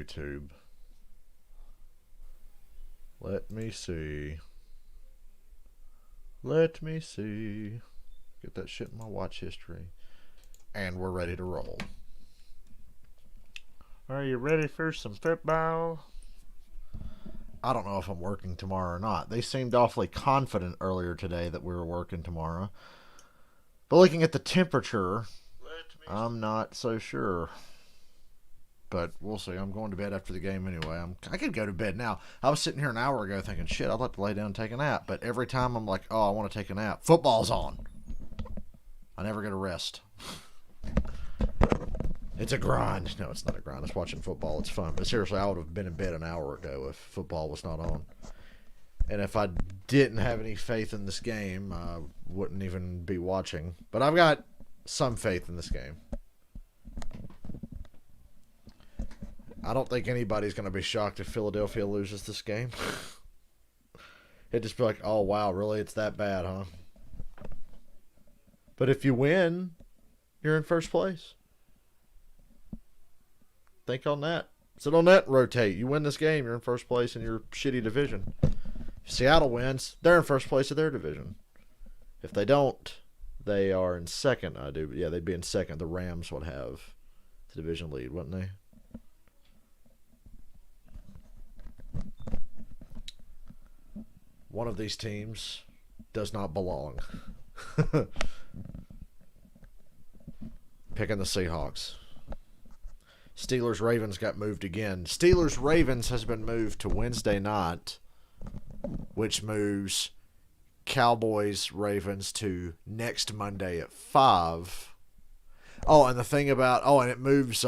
YouTube. Let me see. Let me see. Get that shit in my watch history. And we're ready to roll. Are you ready for some football? I don't know if I'm working tomorrow or not. They seemed awfully confident earlier today that we were working tomorrow. But looking at the temperature, I'm not so sure. But we'll see. I'm going to bed after the game anyway. I could go to bed now. I was sitting here an hour ago thinking, shit, I'd like to lay down and take a nap. But every time I'm like, oh, I want to take a nap. Football's on. I never get a rest. It's a grind. No, it's not a grind. It's watching football. It's fun. But seriously, I would have been in bed an hour ago if football was not on. And if I didn't have any faith in this game, I wouldn't even be watching. But I've got some faith in this game. I don't think anybody's going to be shocked if Philadelphia loses this game. It'd just be like, oh, wow, really? It's that bad, huh? But if you win, you're in first place. Think on that. Sit on that, rotate. You win this game, you're in first place in your shitty division. If Seattle wins, they're in first place of their division. If they don't, they are in second. Yeah, they'd be in second. The Rams would have the division lead, wouldn't they? One of these teams does not belong. Picking the Seahawks. Steelers-Ravens got moved again. Steelers-Ravens has been moved to Wednesday night, which moves Cowboys-Ravens to next Monday at 5. Oh, and the thing about... Oh, and it moves...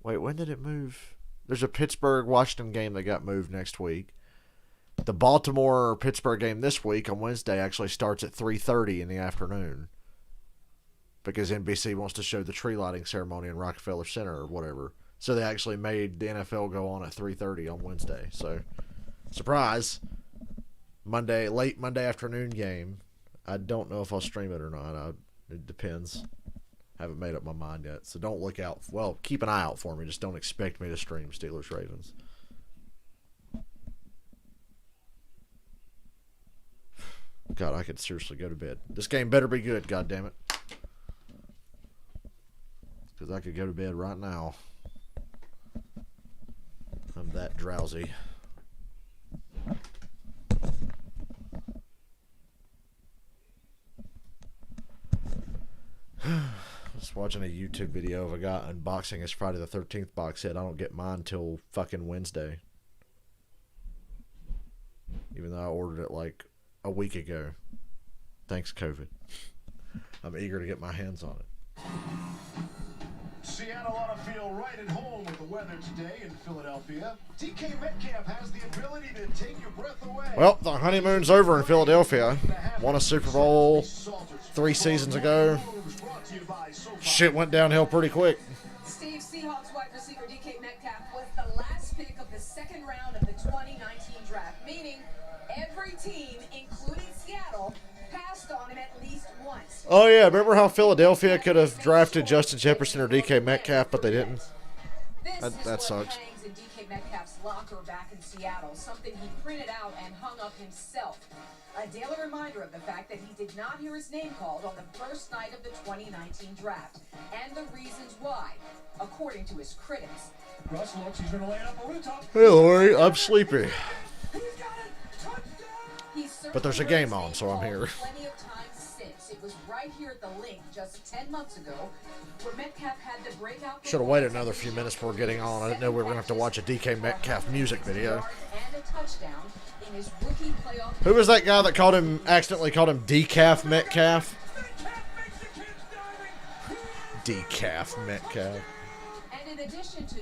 Wait, when did it move? There's a Pittsburgh-Washington game that got moved next week. The Baltimore-Pittsburgh game this week on Wednesday actually starts at 3:30 in the afternoon. Because NBC wants to show the tree lighting ceremony in Rockefeller Center or whatever. So they actually made the NFL go on at 3:30 on Wednesday. So, surprise. Late Monday afternoon game. I don't know if I'll stream it or not. It depends. Haven't made up my mind yet. So don't look out. Well, keep an eye out for me. Just don't expect me to stream Steelers-Ravens. God, I could seriously go to bed. This game better be good, goddammit. Because I could go to bed right now. I'm that drowsy. Just watching a YouTube video of a guy unboxing his Friday the 13th box set. I don't get mine till fucking Wednesday. Even though I ordered it like a week ago. Thanks, COVID. I'm eager to get my hands on it. Seattle ought to feel right at home with the weather today in Philadelphia. DK Metcalf has the ability to take your breath away. Well, the honeymoon's over in Philadelphia. Won a Super Bowl 3 seasons ago. Shit went downhill pretty quick. Steve, Seahawks wide receiver DK Metcalf was the last pick of the second round of the 2019 draft, meaning every team, including Seattle, passed on him at least once. Oh, yeah. Remember how Philadelphia could have drafted Justin Jefferson or DK Metcalf, but they didn't? That sucks. Hangs in DK Metcalf's locker back in Seattle, something he printed out and hung up himself. A daily reminder of the fact that he did not hear his name called on the first night of the 2019 draft, and the reasons why, according to his critics. Russ looks, he's going to lay it up over the top. Hey, Lori, I'm sleepy. He's got it. Touchdown. But there's a game on, so I'm here. Plenty of times since. It was right here at the link just 10 months ago, where Metcalf had the breakout. Should have waited another few minutes before getting on. I didn't know we were going to have to watch a DK Metcalf music video. And a touchdown in his rookie playoff. Who was that guy that accidentally called him Decaf Metcalf? Decaf Metcalf. And in addition to 2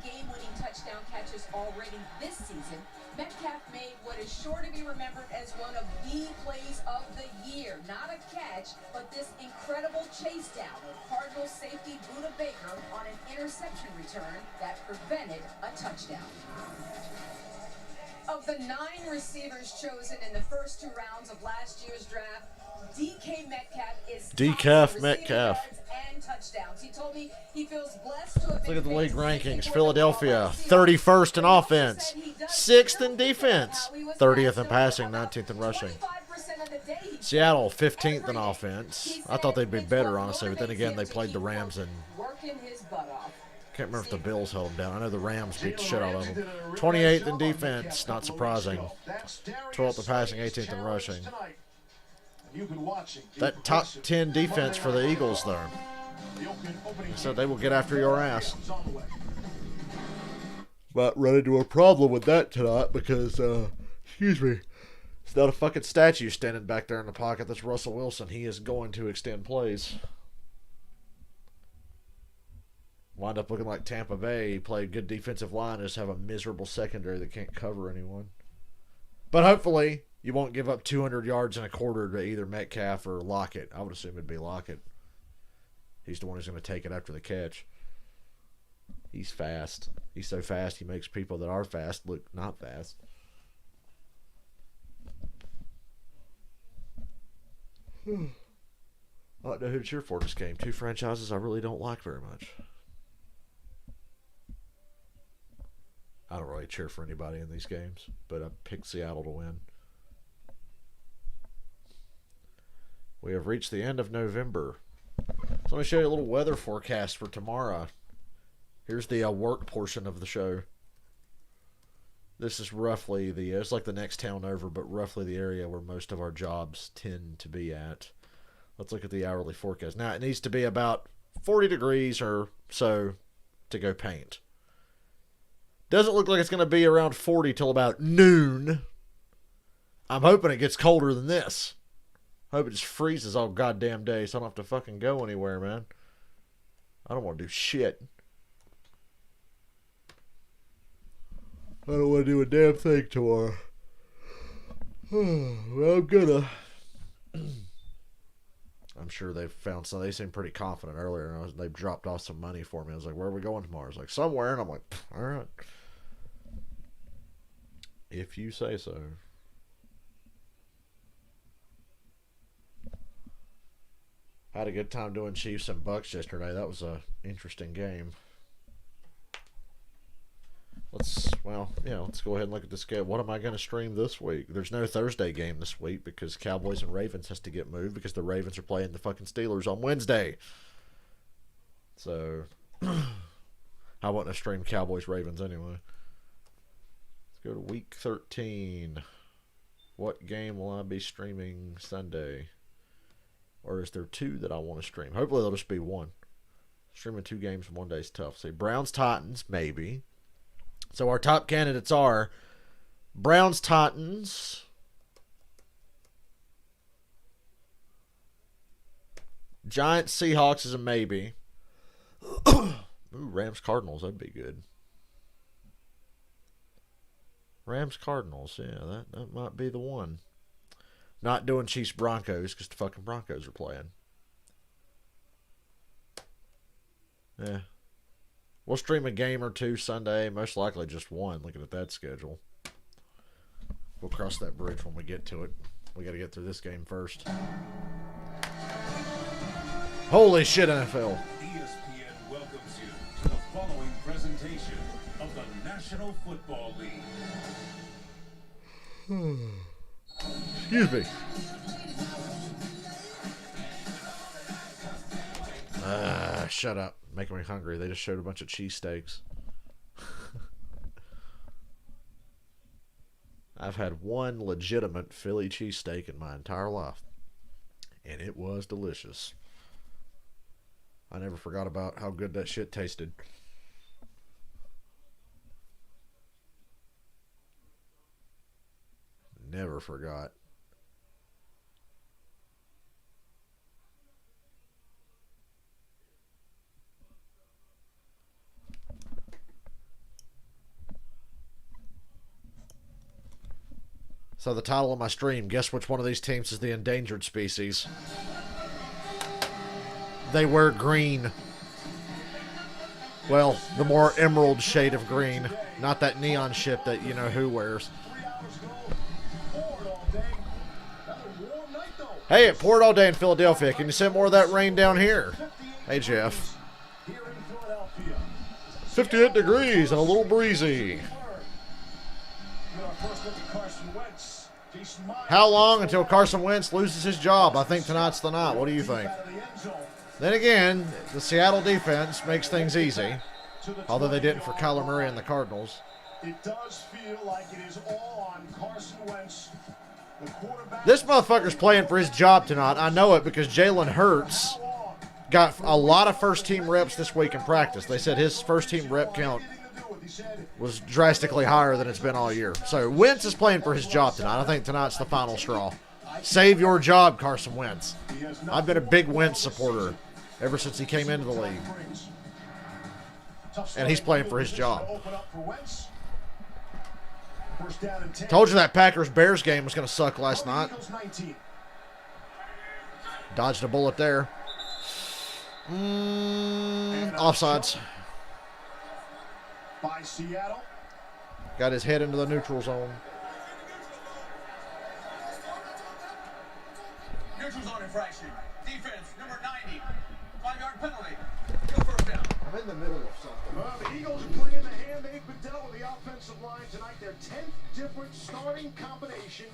game-winning touchdown catches already this season, Metcalf made what is sure to be remembered as one of the plays of the year. Not a catch, but this incredible chase down of Cardinals safety Buda Baker on an interception return that prevented a touchdown. Of the 9 receivers chosen in the first 2 rounds of last year's draft, DK Metcalf is Decaf Metcalf. 10 touchdowns. He told me he feels blessed to have Look at the league been rankings. for Philadelphia, the 31st in He also offense, said he does 6th in feel defense, how he was 30th in passed passing, about 19th in rushing. 25% of the day he Seattle, played 15th in every day. offense. He I thought said they'd be it's better, what honestly, but then motivates again, him they to played the keep Rams, and working his butt off. can't remember if the Bills held them down. I know the Rams beat the shit out of them. 28th in defense, not surprising. 12th in passing, 18th in rushing. That top 10 defense for the Eagles, though. So they will get after your ass. But run into a problem with that tonight because, excuse me, it's not a fucking statue standing back there in the pocket. That's Russell Wilson. He is going to extend plays. Wind up looking like Tampa Bay. Play good defensive line, just have a miserable secondary that can't cover anyone. But hopefully, you won't give up 200 yards in a quarter to either Metcalf or Lockett. I would assume it'd be Lockett. He's the one who's going to take it after the catch. He's fast. He's so fast, he makes people that are fast look not fast. I don't know who to cheer for this game. Two franchises I really don't like very much. I don't really cheer for anybody in these games, but I picked Seattle to win. We have reached the end of November. So let me show you a little weather forecast for tomorrow. Here's the work portion of the show. This is roughly it's like the next town over, but roughly the area where most of our jobs tend to be at. Let's look at the hourly forecast. Now, it needs to be about 40 degrees or so to go paint. Doesn't look like it's going to be around 40 till about noon. I'm hoping it gets colder than this. Hope it just freezes all goddamn day so I don't have to fucking go anywhere, man. I don't want to do shit. I don't want to do a damn thing tomorrow. Well, I'm gonna. I'm sure they've found some. They seemed pretty confident earlier, and they've dropped off some money for me. I was like, where are we going tomorrow? I was like, somewhere. And I'm like, all right. If you say so. Had a good time doing Chiefs and Bucks yesterday. That was a interesting game. Let's go ahead and look at the schedule. What am I going to stream this week? There's no Thursday game this week because Cowboys and Ravens has to get moved because the Ravens are playing the fucking Steelers on Wednesday. So, I wouldn't have streamed Cowboys-Ravens anyway. Let's go to week 13. What game will I be streaming Sunday? Or is there two that I want to stream? Hopefully there'll just be one. Streaming two games in one day is tough. Say Browns-Titans, maybe. So our top candidates are Browns-Titans, Giants-Seahawks is a maybe. Ooh, Rams-Cardinals, that'd be good. Rams-Cardinals, yeah, that might be the one. Not doing Chiefs-Broncos because the fucking Broncos are playing. Yeah. We'll stream a game or two Sunday. Most likely just one, looking at that schedule. We'll cross that bridge when we get to it. We got to get through this game first. Holy shit, NFL. ESPN welcomes you to the following presentation of the National Football League. Excuse me. Shut up. Making me hungry. They just showed a bunch of cheesesteaks. I've had one legitimate Philly cheesesteak in my entire life. And it was delicious. I never forgot about how good that shit tasted. Never forgot. So the title of my stream, guess which one of these teams is the endangered species? They wear green. Well, the more emerald shade of green. Not that neon shit that you know who wears. Hey, it poured all day in Philadelphia. Can you send more of that rain down here? Hey, Jeff. Here in Philadelphia. 58 degrees and a little breezy. How long until Carson Wentz loses his job? I think tonight's the night. What do you think? Then again, the Seattle defense makes things easy, although they didn't for Kyler Murray and the Cardinals. It does feel like it is all on Carson Wentz. The quarterback. This motherfucker's playing for his job tonight. I know it because Jalen Hurts got a lot of first-team reps this week in practice. They said his first-team rep count was drastically higher than it's been all year. So Wentz is playing for his job tonight. I think tonight's the final straw. Save your job, Carson Wentz. I've been a big Wentz supporter ever since he came into the league. And he's playing for his job. Told you that Packers-Bears game was going to suck last night. Dodged a bullet there. Offsides. By Seattle. Got his head into the neutral zone. Neutral zone infraction. Defense, number 90. 5-yard penalty. Go first down. I'm in the middle of something. The Eagles are playing the hand they've been dealt with the offensive line tonight. Their 10th different starting combination.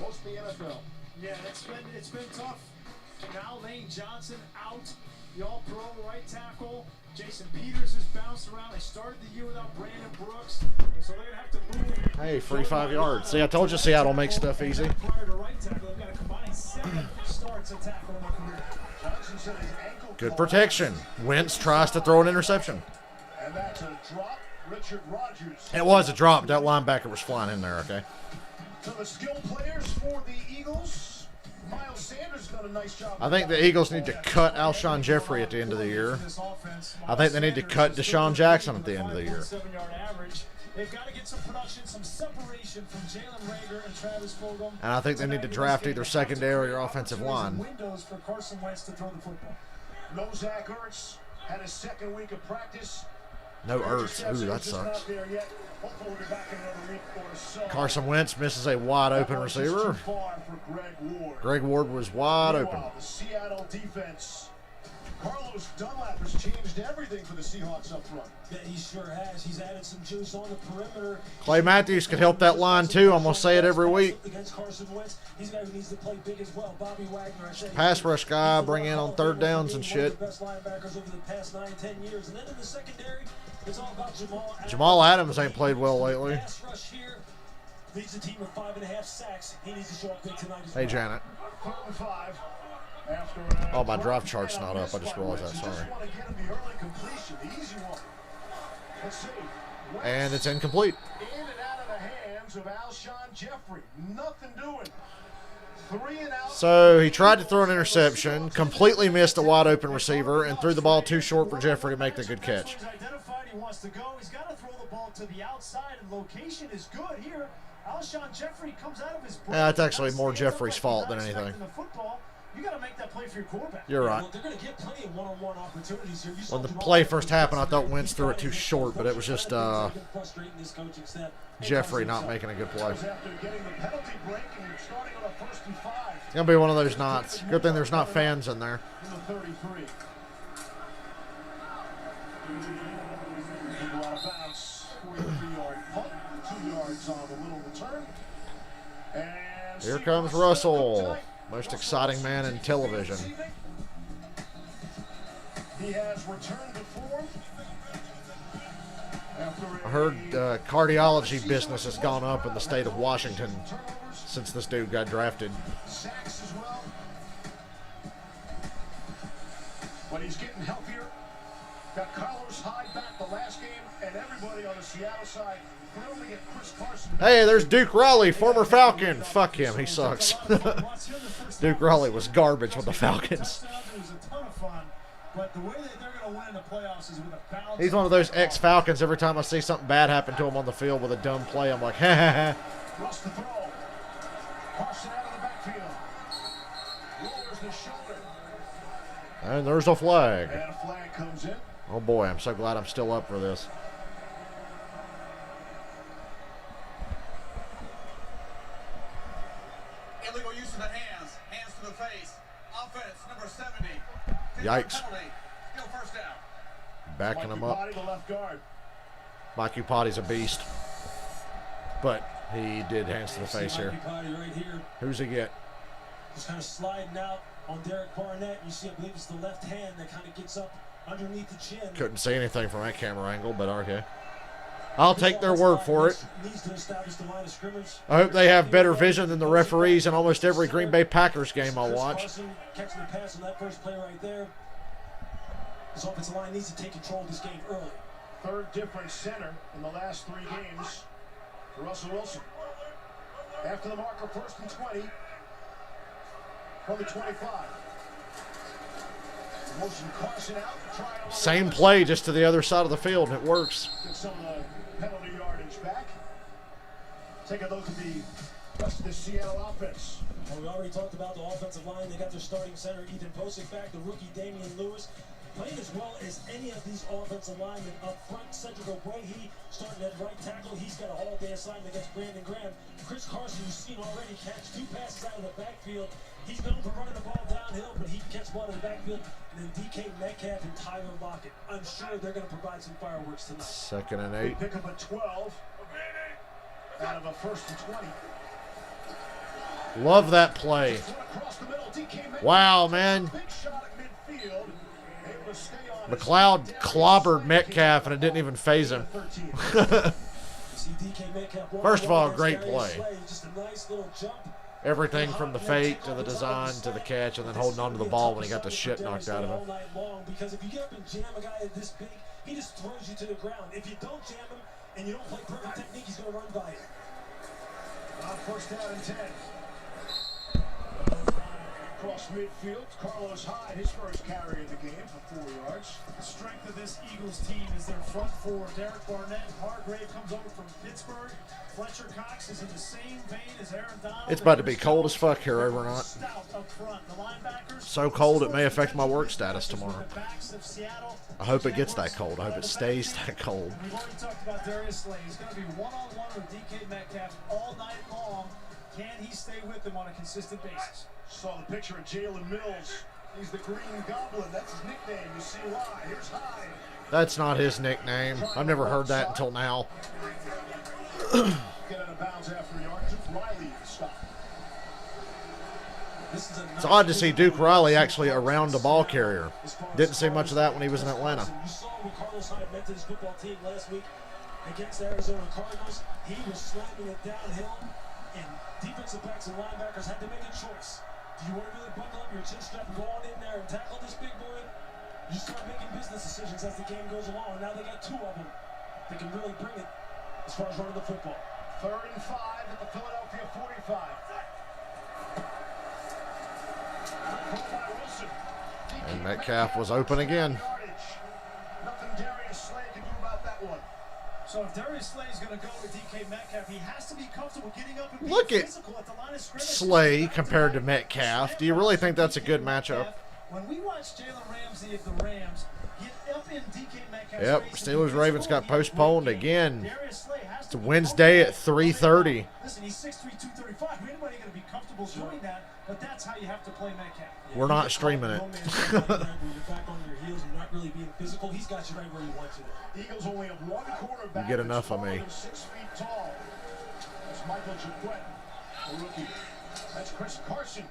Most of the NFL. Yeah, it's been tough. Now Lane Johnson out. The all-pro right tackle. Jason Peters has bounced around. They started the year without Brandon Brooks, so they're going to have to move. Hey, 45 yards. See, I told you Seattle makes stuff easy. Prior to right tackle, they've got a combined 7 starts at tackle in their career. Johnson said his ankle. Good protection. Wentz tries to throw an interception. And that's a drop. Richard Rodgers. It was a drop. That linebacker was flying in there, okay? So the skill players for the Eagles. Miles Sanders done a nice job. I think the Eagles need to cut Alshon Jeffrey at the end of the year. I think they need to cut Deshaun Jackson at the end of the year. 7-yard average. They've got to get some production, some separation from Jalen Rager and Travis Fulgham. And I think they need to draft either secondary or offensive line. Windows for Carson Wentz to throw the football. No Zach Ertz had a second week of practice. No Ertz. Ooh, that sucks. Carson Wentz misses a wide open receiver. Greg Ward was wide open. The Seattle defense. Carlos Dunlap has changed everything for the Seahawks up front. Yeah, he sure has. He's added some juice on the perimeter. Clay Matthews could help that line too. I'm going to say it every week. Against Carson Wentz, he's a guy who needs to play big as well. Bobby Wagner, I said, Pass rush guy, bring in on third downs and shit. Best linebackers over the past 9-10 years. And then in the secondary, it's all about Jamal Adams. Jamal Adams ain't played well lately. Pass rush here leads the team with 5.5 sacks. He needs to show up big tonight as well. Hey, Janet. Oh, my drive chart's not up. I just realized that. Sorry. And it's incomplete. In and out of the hands of Alshon Jeffrey. Nothing doing. 3 and out. So he tried to throw an interception, completely missed a wide open receiver, and threw the ball too short for Jeffrey to make the good catch. He's identified he wants to go. He's got to throw the ball to the outside, and location is good here. Alshon Jeffrey comes out of his break. Yeah, it's actually more Jeffrey's fault than anything. You got to make that play for your quarterback. You're right. Well, they're going to get plenty of one-on-one opportunities here. When the play first happened, I thought Wentz threw it too short, but it was just Jeffrey not making a good play. It's going to be one of those nights. Good thing there's not fans in there. Here comes Russell. Most exciting man in television. He has returned to form. I heard cardiology business has gone up in the state of Washington since this dude got drafted. Sacks as well. But he's getting healthier. Got Carlos Hyde back the last game, and everybody on the Seattle side thrilled to get Chris Carson. Hey, there's Duke Raleigh, former Falcon. Fuck him, he sucks. Duke Raleigh was garbage with the Falcons. He's one of those ex-Falcons. Every time I see something bad happen to him on the field with a dumb play, I'm like, ha ha ha. Lost the throw. Carson out of the backfield. Lowers the shoulder. And there's a flag. And a flag comes in. Oh boy, I'm so glad I'm still up for this. Illegal use of the hands. Hands to the face. Offense, number 70. Yikes. Penalty. backing him up. Potty, the left guard. Mike Upati's a beast. But he did hands to the face here. Right here. Who's he get? Just kind of sliding out on Derek Barnett. You see, I believe it's the left hand that kind of gets up underneath the chin. Couldn't see anything from that camera angle, but okay. I'll take their word for it. I hope they have better vision than the referees in almost every Green Bay Packers game I'll watch. Catching the pass on that first play right there. His offensive line needs to take control of this game early. Third different center in the last 3 games for Russell Wilson. After the marker, 1st and 20 from the 25. Motion Carson out. Same play, just to the other side of the field, and it works. Get some of the penalty yardage back. Take a look at the rest of the Seattle offense. Well, we already talked about the offensive line. They got their starting center, Ethan Posick, back. The rookie, Damian Lewis, playing as well as any of these offensive linemen up front. Cedric Ogbuehi starting at right tackle. He's got a all-day assignment against Brandon Graham. Chris Carson, you've seen already catch 2 passes out of the backfield. He's known for running the ball downhill, but he can catch ball in the backfield. And then DK Metcalf and Tyler Lockett. I'm sure they're going to provide some fireworks tonight. 2nd and 8. Pick up a 12 out of a 1st and 20. Love that play. Wow, man. McLeod clobbered Metcalf, and it didn't even phase him. First of all, great play. Just a nice little jump. Everything from the fake to the design to the catch, and then holding on to the ball when he got the shit knocked out of him. Because if you get up and jam a guy this big, he just throws you to the ground. If you don't jam him and you don't play perfect technique, he's going to run by you. 1st down and 10. Across midfield, Carlos Hyde, his first carry of the game for 4 yards. The strength of this Eagles team is their front four. Derek Barnett, Hargrave comes over from Pittsburgh. Fletcher Cox is in the same vein as Aaron Donald. It's about to be cold as fuck here overnight. So cold it may affect my work status tomorrow. I hope it gets that cold. I hope it stays that cold. We've already talked about Darius Slay. He's going to be one-on-one with DK Metcalf all night long. Can he stay with him on a consistent basis? Saw the picture of Jalen Mills.'s the Green Goblin. That's his nickname. You see why. Here's Hyde. That's not his nickname. I've never heard that until now. Get out of bounds after the arc. Riley stop. It's odd to see Duke Riley actually around the ball carrier. Didn't see much of that when he was in Atlanta. You saw what Carlos Hyde meant to his football team last week against the Arizona Cardinals. He was slamming it downhill, and defensive backs and linebackers had to make a choice. Do you want to really buckle up your chin strap and go on in there and tackle this big boy? You start making business decisions as the game goes along. Now they got 2 of them that can really bring it as far as running the football. 3rd and 5 at the Philadelphia 45. And Metcalf was open again. Nothing Darius Slay can do about that one. So if Darius Slay is going to go with DK Metcalf, he has to be comfortable getting up and being Look at physical at the line of scrimmage. Slay compared to Metcalf. Do you really think that's a good matchup? When we watch Jalen Ramsey of the Rams get up in DK Metcalf's Yep, face, Steelers Ravens got postponed again. Darius Slay has It's to be Wednesday at comfortable. 3:30. Listen, he's 6'3", 235. Anybody going to be comfortable doing that? But that's how you have to play Metcalf. We're not streaming it. You're back on your heels. You're not really being physical. He's got you right where he wants you. Eagles only have 1 quarterback. You get enough of me. 6 feet tall. That's Michael Jaquette, a rookie. That's Chris Carson.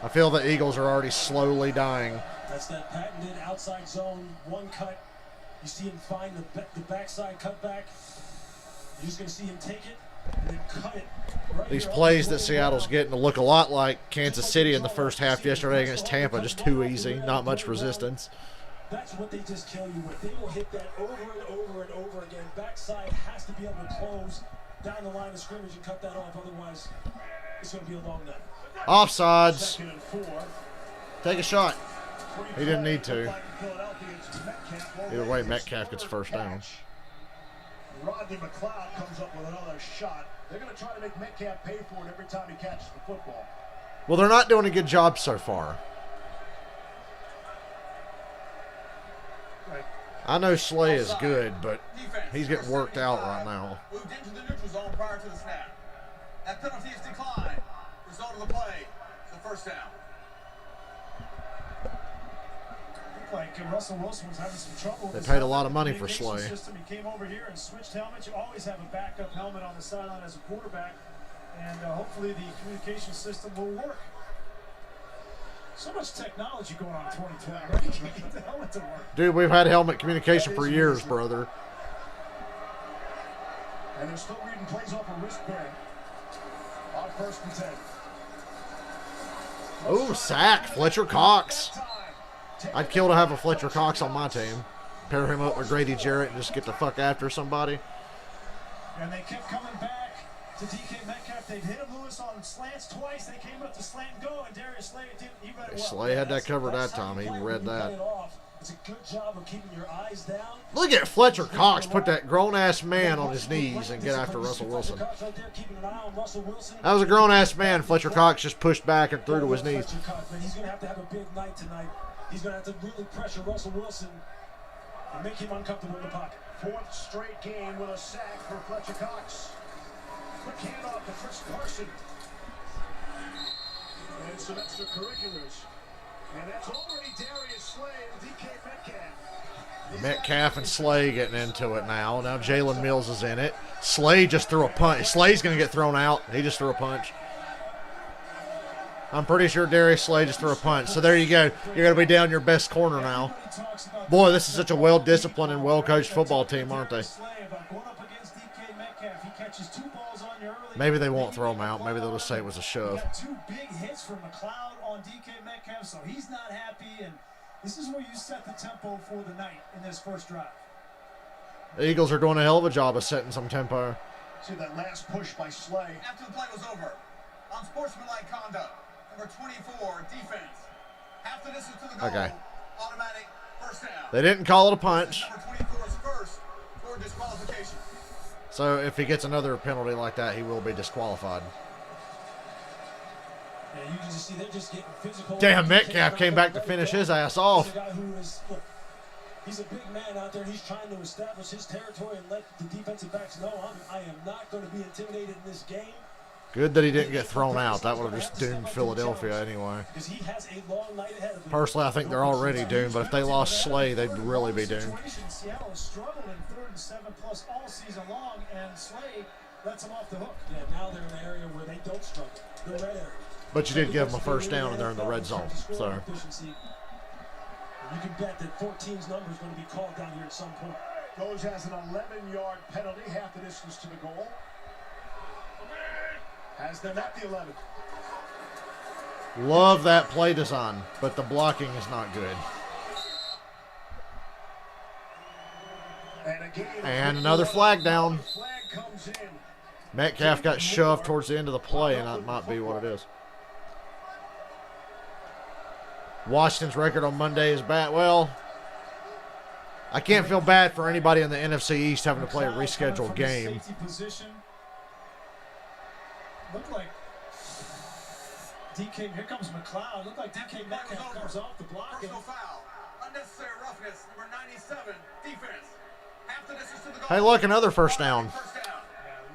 I feel the Eagles are already slowly dying. That's that patented outside zone 1 cut. You see him find the backside cutback. You're just going to see him take it and then cut it. Right These here plays off that the Seattle's getting to look a lot like Kansas City in the first half yesterday against Tampa. Just too easy, not much resistance. That's what they just kill you with. They will hit that over and over and over again. Backside has to be able to close down the line of scrimmage and cut that off. Otherwise, it's going to be a long night. Offsides. 2nd and 4. Take a shot. He didn't need to. Philadelphia, it's Metcalf. Either way, Metcalf gets first down. Rodney McLeod comes up with another shot. They're going to try to make Metcalf pay for it every time he catches the football. Well, they're not doing a good job so far. Right. I know Slay is good, but he's getting worked out right now. Moved into the neutral zone prior to the snap. That penalty is declined. Result of the play, it's a 1st down. like Russell Wilson was having some trouble. They paid a lot of money for Slay. System. He came over here and switched helmets. You always have a backup helmet on the sideline as a quarterback, and hopefully the communication system will work. So much technology going on in 2020, right? You can't get the helmet to work. Dude, we've had helmet communication for years, brother. And they're still reading plays off a wristband. On 1st and 10. Oh, sack. Fletcher Cox. I'd kill to have a Fletcher Cox on my team. Pair him up with Grady Jarrett and just get the fuck after somebody. And they kept coming back to DK Metcalf. They'd hit him, Lewis, on slants twice. They came up to slant and go, and Darius Slay did. He read it well. Slay had that covered that time. He read that. It's a good job of keeping your eyes down. Look at Fletcher Cox put that grown-ass man on his knees and get after Russell Wilson. That was a grown-ass man. Fletcher Cox just pushed back and threw to his knees. He's going to have a big night tonight. He's going to have to really pressure Russell Wilson and make him uncomfortable in the pocket. 4th straight game with a sack for Fletcher Cox. Quick handoff to Chris Carson. And some extracurriculars. And that's already Darius Slay and DK Metcalf. Metcalf and Slay getting into it now. Now Jalen Mills is in it. Slay just threw a punch. Slay's going to get thrown out. He just threw a punch. I'm pretty sure Darius Slay just threw a punch. So there you go. You're going to be down your best corner now. Boy, this is such a well-disciplined and well-coached football team, aren't they? Maybe they won't throw him out. Maybe they'll just say it was a shove. Two big hits from McLeod on DK Metcalf, so he's not happy, and this is where you set the tempo for the night in this first drive. The Eagles are doing a hell of a job of setting some tempo. See that last push by Slay. After the play was over, on sportsmanlike conduct, number 24, defense. After this is to the goal, Okay. automatic first down. They didn't call it a punch. Number 24's first for disqualification. So if he gets another penalty like that, he will be disqualified. Yeah, you can just see they're just getting physical. Damn, Metcalf came back to finish his ass off. He's a big man out there. He's trying to establish his territory and let the defensive backs know I am not going to be intimidated in this game. Good that he didn't get thrown out. That would have just doomed Philadelphia anyway. Because he has a long night ahead of him. Personally, I think they're already doomed, but if they lost Slay, they'd really be doomed. Seattle has struggled in 3rd and 7+ all season long, and Slay lets them off the hook. Yeah, now they're in an area where they don't struggle. The red area. But you did give them a first down, and they're in the red zone. So you can bet that 14's number is going to be called down here at some point. Goes as an 11-yard penalty, half the distance to the goal. Has them at the 11. love that play design, but the blocking is not good. And another flag down. Metcalf got shoved towards the end of the play, and that might be what it is. Washington's record on Monday is bad. Well, I can't feel bad for anybody in the NFC East having to play a rescheduled game. Looked like DK, here comes McLeod. Looked like DK Metcalf comes off the block. Personal foul. Unnecessary roughness. Number 97, defense. After this is to the goal. Hey, look, another first down. Yeah,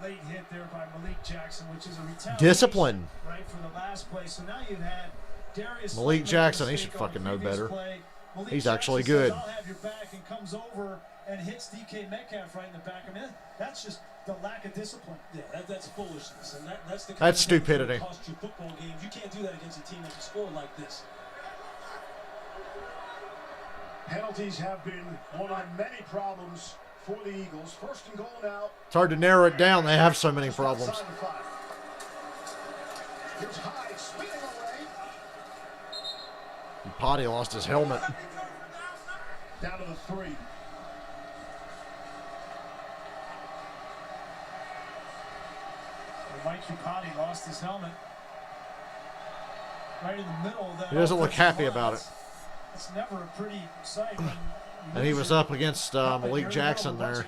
late hit there by Malik Jackson, which is a retaliation. Discipline. Right for the last play. So now you've had Darius Malik Jackson, he should fucking know better. He's actually good. I'll have your back and comes over and hits DK Metcalf right in the back. I mean, that's just the lack of discipline. Yeah, that's foolishness, and that's the kind of stupidity. That cost you football games. You can't do that against a team that can score like this. Penalties have been one of many problems for the Eagles. First and goal now. It's hard to narrow it down. They have so many problems. Here's Hyde spinning away. Potty lost his helmet. Down to the 3. Mike Upati lost his helmet right in the middle of that. He doesn't look happy about it. It's never a pretty sight. And he was up against Malik Jackson there.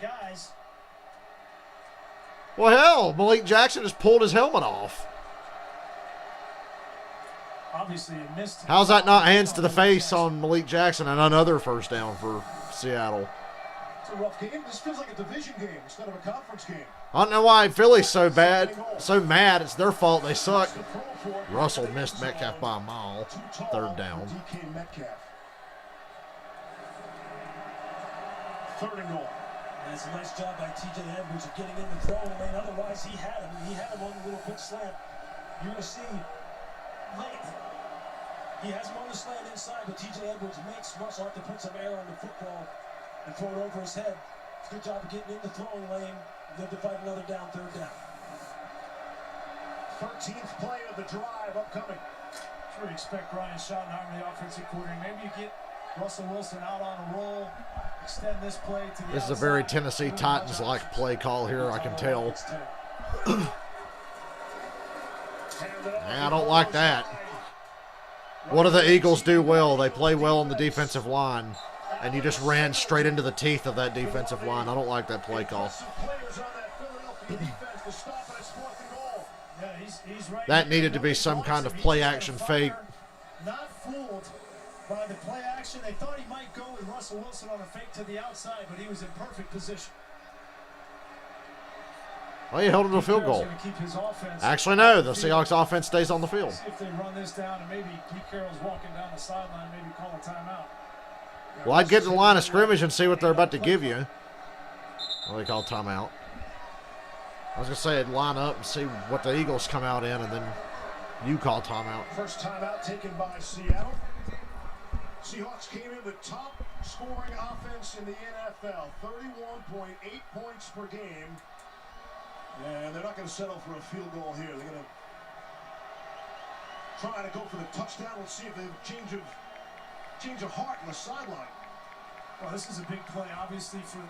Well, hell, Malik Jackson just pulled his helmet off. Obviously, it missed him. How's that not hands to the face on Malik Jackson and another first down for Seattle? It's a rough game. This feels like a division game instead of a conference game. I don't know why Philly's so bad, so mad. It's their fault. They suck. Russell missed Metcalf by a mile. Third down. 3rd and goal. That's a nice job by T.J. Edwards of getting in the throwing lane. Otherwise, he had him. He had him on the little quick slant. You're going to see late. He has him on the slant inside, but T.J. Edwards makes Russell have to put some air on the football and throw it over his head. Good job of getting in the throwing lane. They'll fight another down, 3rd down. 13th play of the drive upcoming. Sure, you expect Ryan Schottenheimer, the offensive coordinator. Maybe you get Russell Wilson out on a roll, extend this play to the This is a very Tennessee Titans-like play call here, I can tell. I don't like that. What do the Eagles do well? They play well on the defensive line, and you just ran straight into the teeth of that defensive line. I don't like that play call. That needed to be some kind of play-action fake. Not fooled by the play action. They thought he might go with Russell Wilson on a fake to the outside, but he was in perfect position. Well, you held him to a field goal. Actually, no. The Seahawks offense stays on the field. See if they run this down and maybe Pete Carroll's walking down the sideline, maybe call a timeout. Well, I'd get in the line of scrimmage and see what they're about to give you. Well, they call timeout. I was going to say I'd line up and see what the Eagles come out in, and then you call timeout. First timeout taken by Seattle. Seahawks came in the top scoring offense in the NFL, 31.8 points per game. And they're not going to settle for a field goal here. They're going to try to go for the touchdown. We'll see if they change of heart on the sideline. Well, this is a big play, obviously, for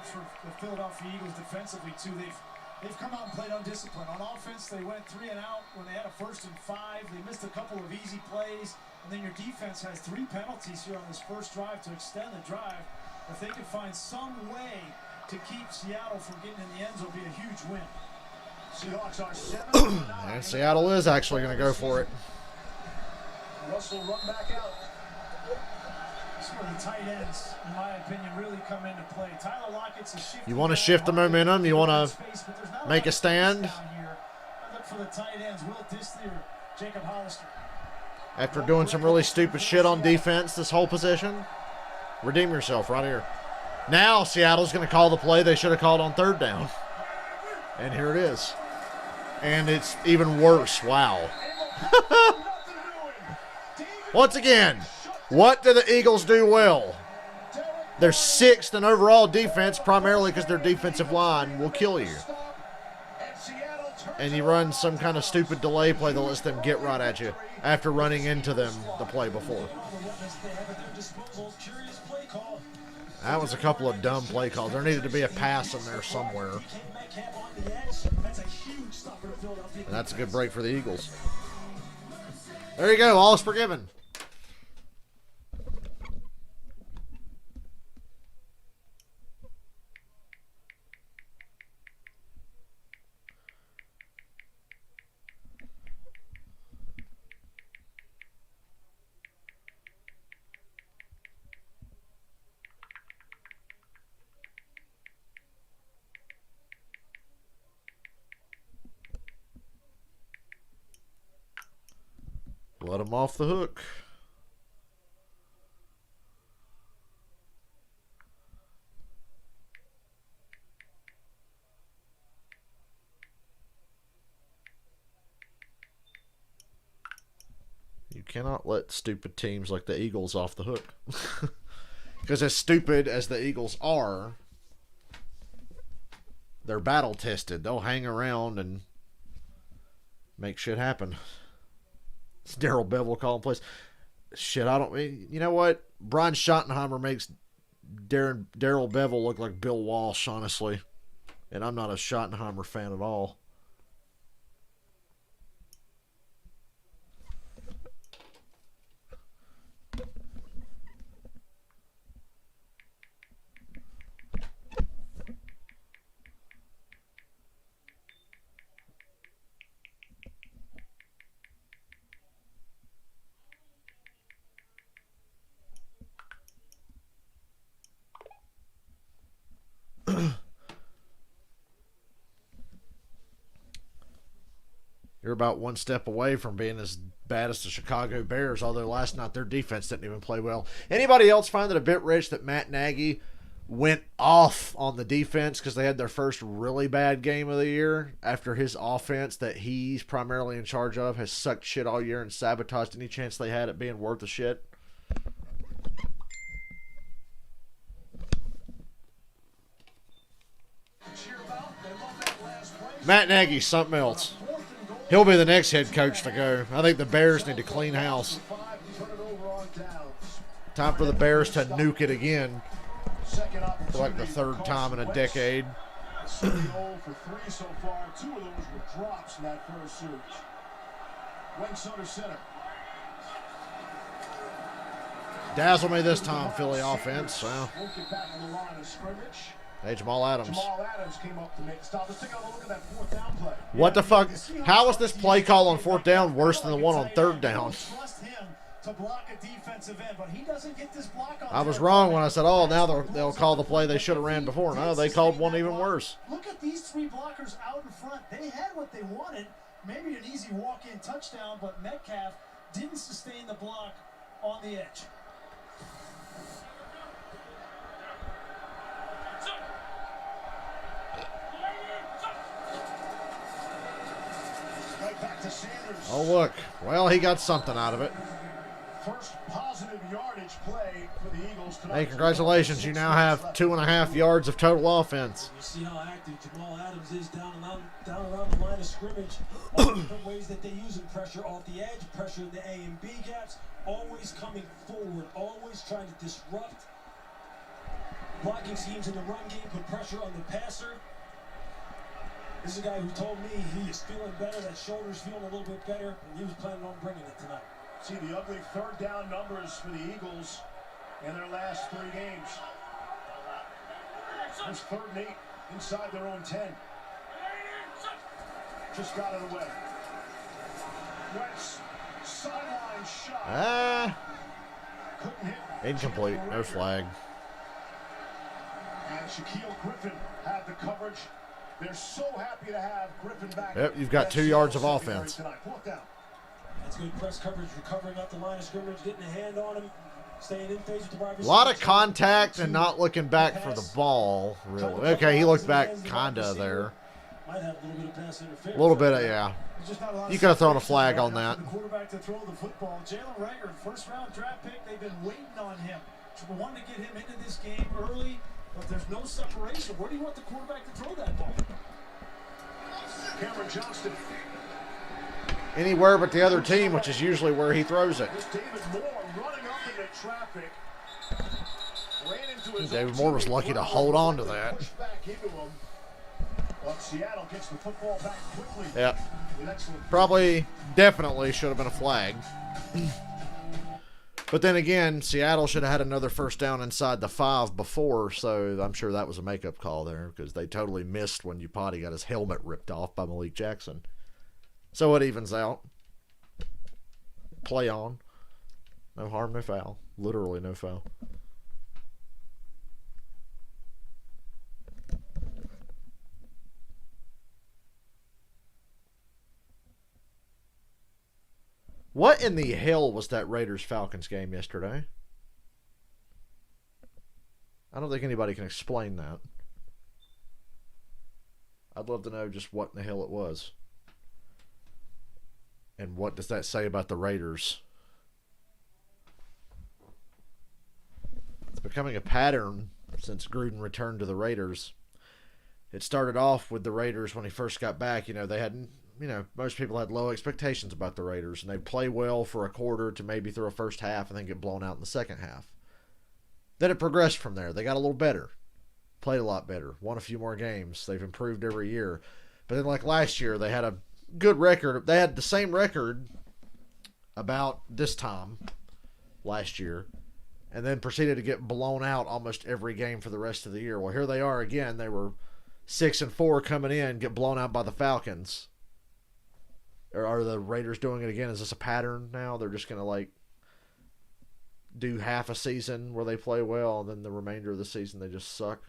the Philadelphia Eagles defensively, too. They've come out and played undisciplined. On offense, they went 3 and out when they had a 1st and 5. They missed a couple of easy plays. And then your defense has 3 penalties here on this first drive to extend the drive. If they could find some way to keep Seattle from getting in the end zone, it'll be a huge win. Seahawks are 7. And Seattle is actually going to go for it. Russell run back out. This is where the tight ends, in my opinion, really come into play. Tyler Lockett's a shift. You want to shift the momentum? You want to make a stand? I look for the tight ends, Will Dissly or Jacob Hollister. After doing some really stupid shit on defense this whole possession, redeem yourself right here. Now Seattle's going to call the play they should have called on 3rd down. And here it is. And it's even worse. Wow. Once again, what do the Eagles do well? They're 6th in overall defense, primarily because their defensive line will kill you. And you run some kind of stupid delay play that lets them get right at you after running into them the play before. That was a couple of dumb play calls. There needed to be a pass in there somewhere. And that's a good break for the Eagles. There you go. All is forgiven. Let them off the hook. You cannot let stupid teams like the Eagles off the hook. Because as stupid as the Eagles are, they're battle tested. They'll hang around and make shit happen. It's Daryl Bevell calling plays. Shit, you know what? Brian Schottenheimer makes Daryl Bevell look like Bill Walsh, honestly. And I'm not a Schottenheimer fan at all. You're about one step away from being as bad as the Chicago Bears, although last night their defense didn't even play well. Anybody else find it a bit rich that Matt Nagy went off on the defense because they had their first really bad game of the year after his offense that he's primarily in charge of has sucked shit all year and sabotaged any chance they had at being worth a shit. Matt Nagy's something else. He'll be the next head coach to go. I think the Bears need to clean house. Time for the Bears to nuke it again for like the third time in a decade. For 3 so far. 2 of those were drops in that first surge. Wentz under center. Dazzle me this time, Philly offense. Well, Won't get back on the line of scrimmage. hey, Jamal Adams. Jamal Adams came up to make the stop. Let's take a look at that 4th down play. What the fuck? How is this play call on 4th down worse than the one on 3rd down? Trust him to block a defensive end, but he doesn't get this block on. I was wrong when I said, oh, now they'll call the play they should have ran before. No, they called one even worse. Look at these 3 blockers out in front. They had what they wanted. Maybe an easy walk-in touchdown, but Metcalf didn't sustain the block on the edge. Right back to Sanders. Oh, look. Well, he got something out of it. First positive yardage play for the Eagles tonight. Hey, congratulations. You now have 2.5 yards of total offense. You see how active Jamal Adams is down around the line of scrimmage. All the different ways that they use him. Pressure off the edge, pressure in the A and B gaps, always coming forward, always trying to disrupt blocking schemes in the run game, put pressure on the passer. This is a guy who told me he is feeling better, that shoulder's feeling a little bit better, and he was planning on bringing it tonight. See the ugly 3rd down numbers for the Eagles in their last 3 games. It's 3rd and 8 inside their own 10. Just got it away. Wentz, sideline shot. Couldn't hit. Incomplete. No flag. And Shaquille Griffin had the coverage. They're so happy to have Griffin back. Yep, you've got 2 yards of offense. Tonight. 4th down. That's good press coverage, recovering up the line of scrimmage, getting a hand on him, staying in phase with the wide A receiver. lot of contact and not looking back for the ball, really. Okay, he looked back kind of there. Might have a little bit of pass interference. A little bit of, yeah. You could have thrown a flag on that. The quarterback to throw the football. Jalen Rager, 1st-round draft pick. They've been waiting on him. We wanted to get him into this game early, but there's no separation. Where do you want the quarterback to throw that ball? Cameron Johnston. Anywhere but the other team, which is usually where he throws it. This David Moore running up into traffic. Ran into his David Moore was lucky to hold on to that. Pushed back into him. But Seattle gets the football back quickly. Yeah. With excellent Probably, definitely should have been a flag. But then again, Seattle should have had another 1st down inside the 5 before, so I'm sure that was a makeup call there because they totally missed when Upati got his helmet ripped off by Malik Jackson. So it evens out. Play on. No harm, no foul. Literally no foul. What in the hell was that Raiders-Falcons game yesterday? I don't think anybody can explain that. I'd love to know just what in the hell it was. And what does that say about the Raiders? It's becoming a pattern since Gruden returned to the Raiders. It started off with the Raiders when he first got back. You know, they hadn't, most people had low expectations about the Raiders, and they'd play well for a quarter to maybe through a first half and then get blown out in the second half. Then it progressed from there. They got a little better, played a lot better, won a few more games. They've improved every year. But then like last year, they had a good record. They had the same record about this time last year and then proceeded to get blown out almost every game for the rest of the year. Well, here they are again. They were 6-4 coming in, get blown out by the Falcons. Or are the Raiders doing it again? Is this a pattern now? They're just going to do half a season where they play well and then the remainder of the season they just suck.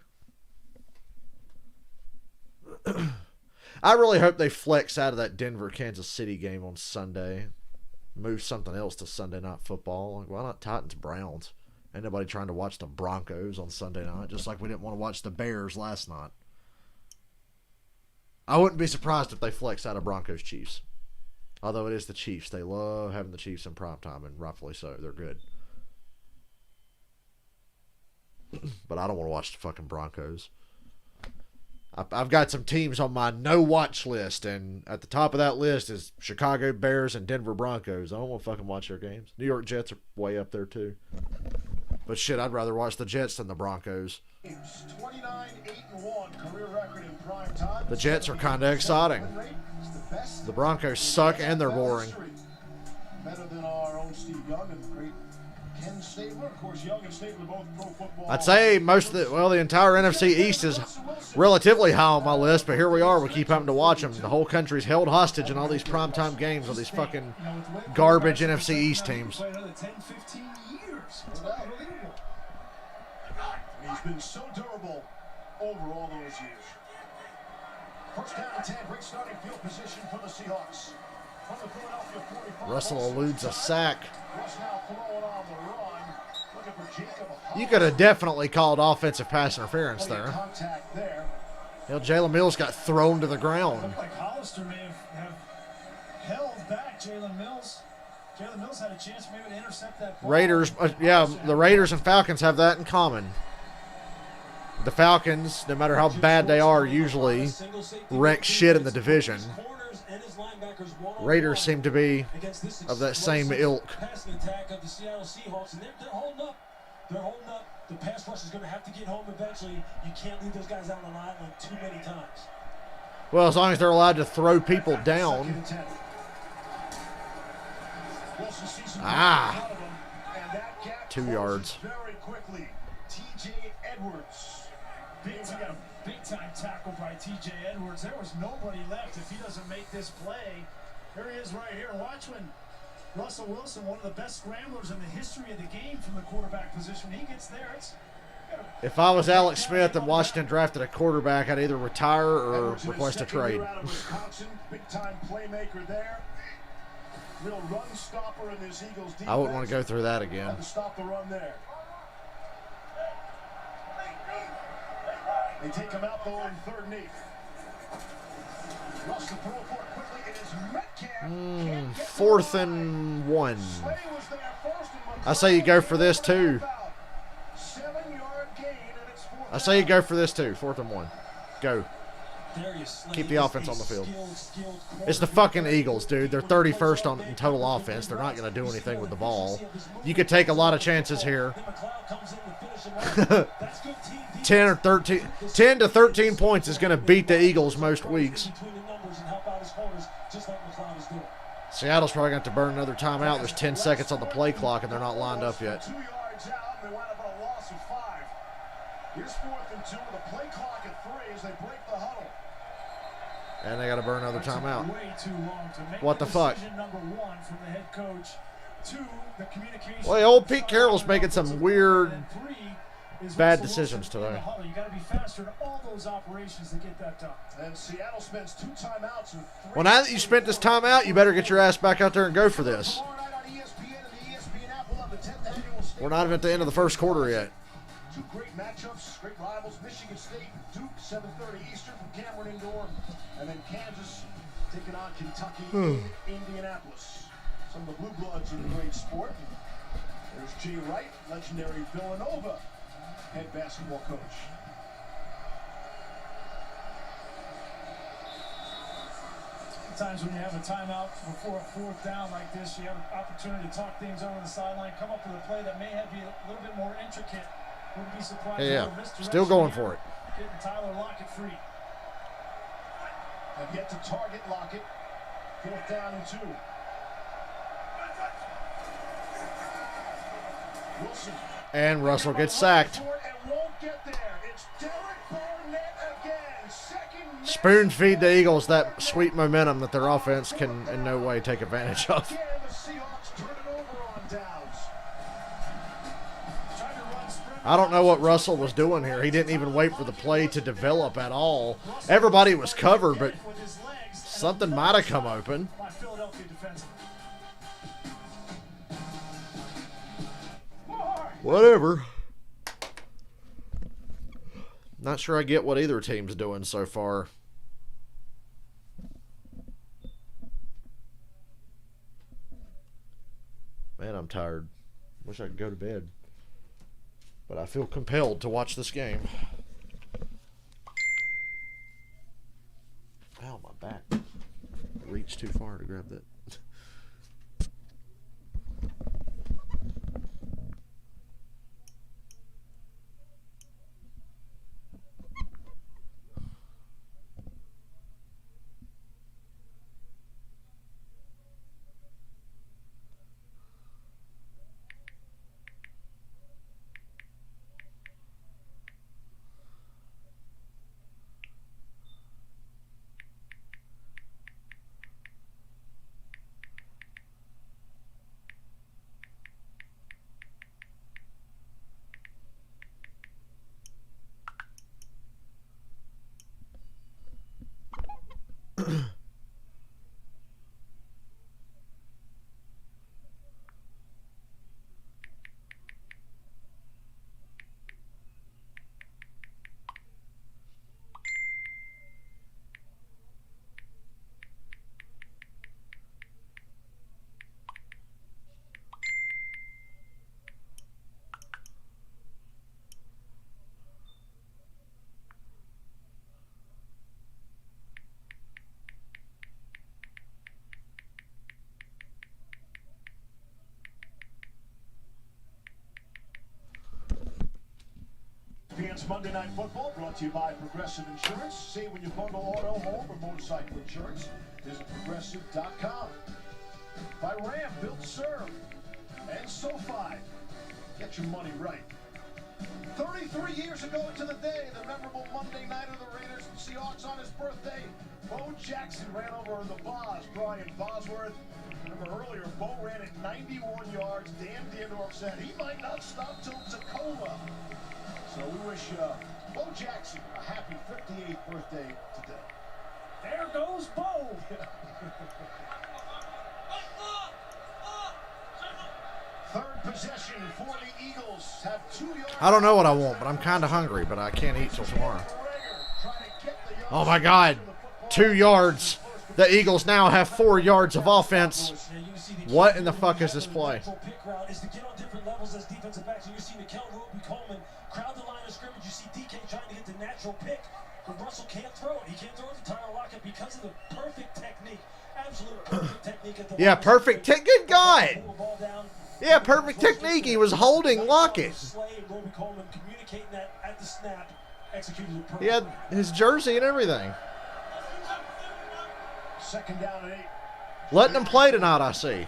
I really hope they flex out of that Denver-Kansas City game on Sunday. Move something else to Sunday Night Football. Why not Titans-Browns? Ain't nobody trying to watch the Broncos on Sunday night, just like we didn't want to watch the Bears last night. I wouldn't be surprised if they flex out of Broncos Chiefs. Although it is the Chiefs. They love having the Chiefs in primetime, and rightfully so. They're good. But I don't want to watch the fucking Broncos. I've got some teams on my no-watch list, and at the top of that list is Chicago Bears and Denver Broncos. I don't want to fucking watch their games. New York Jets are way up there, too. But shit, I'd rather watch the Jets than the Broncos. 29-8-1 career record in prime time. The Jets are kind of exciting. The Broncos suck and they're boring. Better than our own Steve Young and the great Ken Stabler. Of course, Young and Stabler both Pro Football. I'd say the entire NFC East is relatively high on my list, but here we are. We keep having to watch them. The whole country's held hostage in all these primetime games with these fucking garbage NFC East teams. 10, 15 years. It's unbelievable. He's been so durable over all those years. First down and 10, great starting field position for the Seahawks. From the Philadelphia 45, Russell eludes a sack. Russ now throwing on the run. Looking for Jacob. You could have definitely called offensive pass interference there. Contact there. Hell, Jalen Mills got thrown to the ground. Looked like Hollister may have held back Jalen Mills. Jalen Mills had a chance maybe to intercept that ball. Raiders, the Raiders and Falcons have that in common. The Falcons, no matter how bad they are, usually wreck shit in the division. Raiders seem to be of that same ilk. Passing attack of the Seattle Seahawks, and they're holding up. They're holding up. The pass rush is going to have to get home eventually. You can't leave those guys out on the island too many times. Well, as long as they're allowed to throw people down. Ah. 2 yards. Very quickly, TJ Edwards. Big time tackle by TJ Edwards. There was nobody left if he doesn't make this play. Here he is right here. Watch when Russell Wilson, one of the best scramblers in the history of the game from the quarterback position, when he gets there, if I was Alex Smith and Washington drafted a quarterback, I'd either retire or request a trade. Big time playmaker there. Real run stopper in this Eagles defense. I wouldn't want to go through that again. Had to stop the run there. They take him out though in 3rd and 8. Rush the throw for it quickly. It is Metcalf. 4th and 1. I say you go for this too. 7-yard gain, and it's 4th. I say you go for this too. 4th and 1. Go. Keep the offense on the field. It's the fucking Eagles, dude. They're 31st in total offense. They're not going to do anything with the ball. You could take a lot of chances here. 10 to 13 points is going to beat the Eagles most weeks. Seattle's probably going to have to burn another timeout. There's 10 seconds on the play clock, and they're not lined up yet. 2 yards out, and they wound up on a loss of 5. Here's 4th and 2 with a play clock at 3 as they break the huddle. And they got to burn another timeout. Way too long to make what the fuck? Number 1 from the head coach. 2, the communication. Well, old Pete Carroll's making some weird, bad decisions today. You got to be faster in all those operations to get that done. And Seattle spends 2 timeouts and 3. Well, now that you spent this timeout, you better get your ass back out there and go for this. We're not even at the end of the first quarter yet. 2 great matchups, great rivals. Michigan State, Duke, 7:30 Eastern from Cameron Indoor, and then Kansas taking on Kentucky in Indianapolis. Some of the blue bloods in the great sport. There's Jay Wright, legendary Villanova head basketball coach. Sometimes when you have a timeout before a 4th down like this, you have an opportunity to talk things over the sideline, come up with a play that may have be a little bit more intricate. Wouldn't be surprised. Yeah, still going for it. Getting Tyler Lockett free. Have yet to target Lockett. 4th down and 2. Wilson. And Russell gets sacked. Spoon feed the Eagles that sweet momentum that their offense can in no way take advantage of. I don't know what Russell was doing here. He didn't even wait for the play to develop at all. Everybody was covered, but something might have come open. Whatever. Not sure I get what either team's doing so far. Man, I'm tired. Wish I could go to bed. But I feel compelled to watch this game. Ow, my back. I reached too far to grab that. ESPN's Monday Night Football, brought to you by Progressive Insurance. Save when you bundle auto, home, or motorcycle insurance. Visit Progressive.com. By Ram, built to serve. And SoFi. Get your money right. 33 years ago to the day, the memorable Monday night of the Raiders and Seahawks on his birthday, Bo Jackson ran over the Boz, Brian Bosworth. Remember earlier, Bo ran at 91 yards. Dan Dierdorf said he might not stop till Tacoma. So we wish Bo Jackson a happy 58th birthday today. There goes Bo. Third possession for the Eagles. Have 2 yards. I don't know what I want, but I'm kind of hungry, but I can't eat till tomorrow. Oh my God. 2 yards. The Eagles now have 4 yards of offense. What in the fuck is this play? Crowd the line of scrimmage. You see DK trying to get the natural pick, but Russell can't throw it. He can't throw it to Tyler Lockett because of the perfect technique. Absolute perfect technique at the yeah, perfect. Good God. Yeah, perfect technique. He was holding Lockett. He had his jersey and everything. Second down and 8. Letting him play tonight, I see.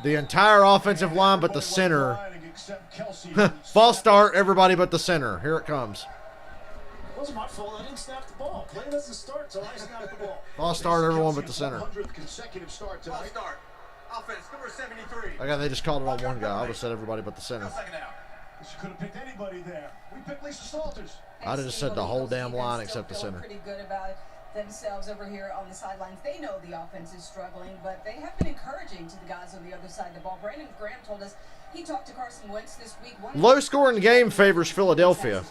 The entire offensive line but the center. False start, everybody but the center. Here it comes. It wasn't my fault. I didn't snap the ball. Play doesn't start till I snap the ball. False start, everyone but the center. 100th consecutive start tonight. False start. Offense, number 73. Okay, they just called it on one guy. I would have said everybody but the center. Second down. You could have picked anybody there. We picked Lisa Salters. I'd have just said the whole damn line except the center. Pretty good about themselves over here on the sidelines. They know the offense is struggling, but they have been encouraging to the guys on the other side of the ball. Brandon Graham told us he talked to Carson Wentz this week. Low scoring game favors Philadelphia.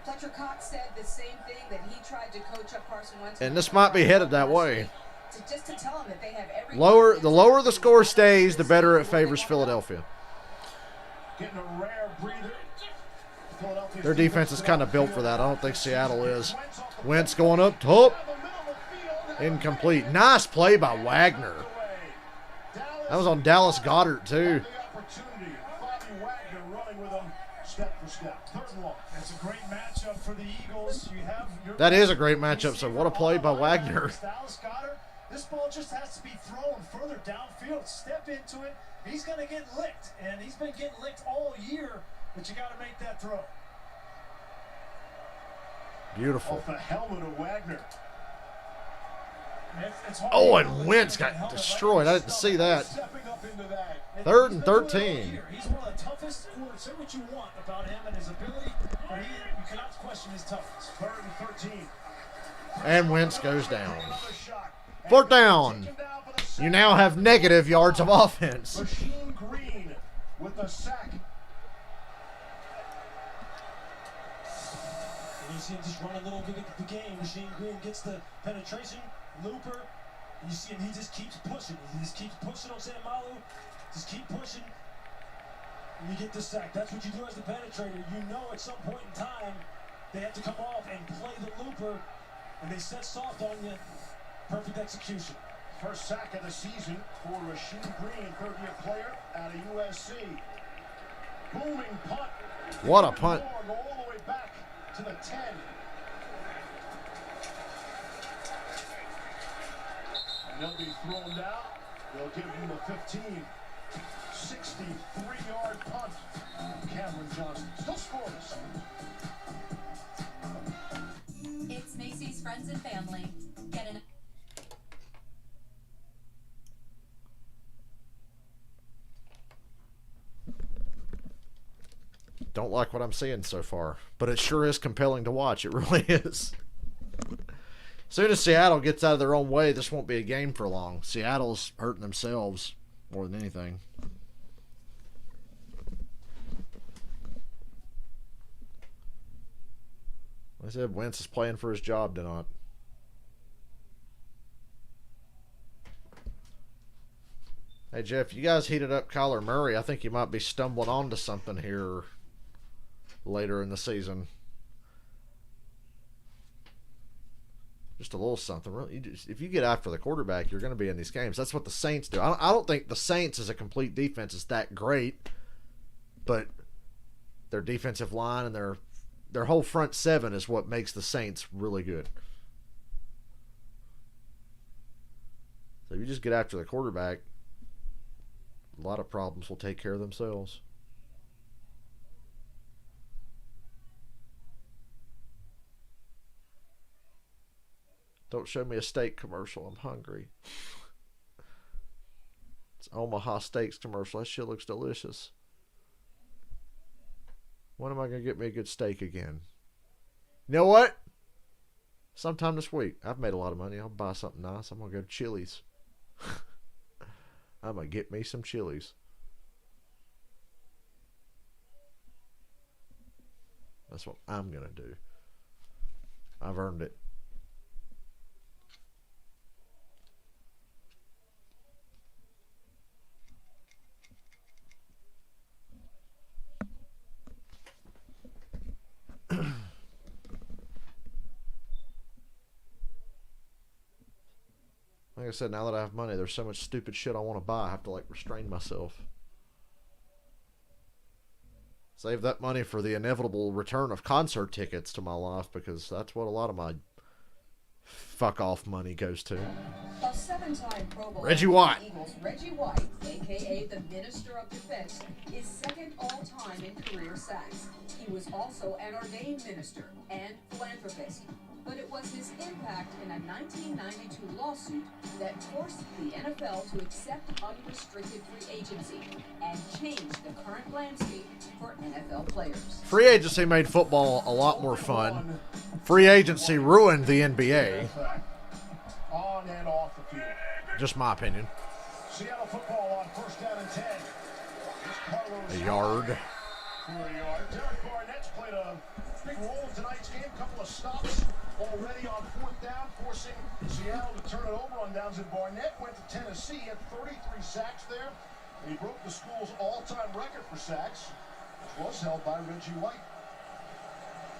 Fletcher Cox said the same thing, that he tried to coach up Carson Wentz. And this might be headed that way. Just to tell him that they have every the lower the score stays, the better it favors Philadelphia. Getting a rare breather. Their defense is kind of built for that. I don't think Seattle is. Wentz going up top. Incomplete. Nice play by Wagner. That was on Dallas Goedert, too. It's a great matchup for the Eagles. That is a great matchup, so what a play by Wagner. Dallas Goedert, this ball just has to be thrown further downfield. Step into it. He's going to get licked, and he's been getting licked all year, but you got to make that throw. Beautiful. Off the helmet of Wagner. Oh, and Wentz got destroyed. I didn't see that. 3rd and 13. He's one of the toughest quarterbacks. Say what you want about him and his ability, but you cannot question his toughness. 3rd and 13. And Wentz goes down. 4th down. You now have negative yards of offense. Machine Green with a sack. And you see him just run a little bit of the game. Machine Green gets the penetration, looper. You see him, he just keeps pushing. He just keeps pushing on Samalu. Just keep pushing. And you get the sack. That's what you do as the penetrator. You know at some point in time, they have to come off and play the looper. And they set soft on you. Perfect execution. First sack of the season for Rasheed Green, third-year player out of USC. Booming punt. What a punt. Go all the way back to the 10. And they'll be thrown down. They'll give him the 15. 63-yard punt. Cameron Johnson still scoreless. It's Macy's Friends and Family. Get an Don't like what I'm seeing so far, but it sure is compelling to watch. It really is. As soon as Seattle gets out of their own way, this won't be a game for long. Seattle's hurting themselves more than anything. I said Wentz is playing for his job tonight. Hey, Jeff, you guys heated up Kyler Murray. I think you might be stumbling onto something here later in the season. Just a little something. Really, if you get after the quarterback, you're going to be in these games. That's what the Saints do. I don't think the Saints as a complete defense is that great, but their defensive line and their whole front seven is what makes the Saints really good. So if you just get after the quarterback, a lot of problems will take care of themselves. Don't show me a steak commercial. I'm hungry. It's Omaha Steaks commercial. That shit looks delicious. When am I going to get me a good steak again? You know what? Sometime this week. I've made a lot of money. I'll buy something nice. I'm going to go to Chili's. I'm going to get me some Chili's. That's what I'm going to do. I've earned it. Like I said, now that I have money, there's so much stupid shit I want to buy. I have to like restrain myself. Save that money for the inevitable return of concert tickets to my life, because that's what a lot of my fuck off money goes to. A seven-time Pro Bowl Reggie White. Eagles, Reggie White, a.k.a. the Minister of Defense, is second all-time in career sacks. He was also an ordained minister and philanthropist. But it was his impact in a 1992 lawsuit that forced the NFL to accept unrestricted free agency and change the current landscape for NFL players. Free agency made football a lot more fun. Free agency ruined the NBA. On and off the field. Just my opinion. Seattle football on first down and 10. A yard. For a yard. Derek Barnett's played a big role in tonight's game. Couple of stops already on fourth down, forcing Seattle to turn it over on downs. And Barnett went to Tennessee, had 33 sacks there. And he broke the school's all-time record for sacks, which was held by Reggie White.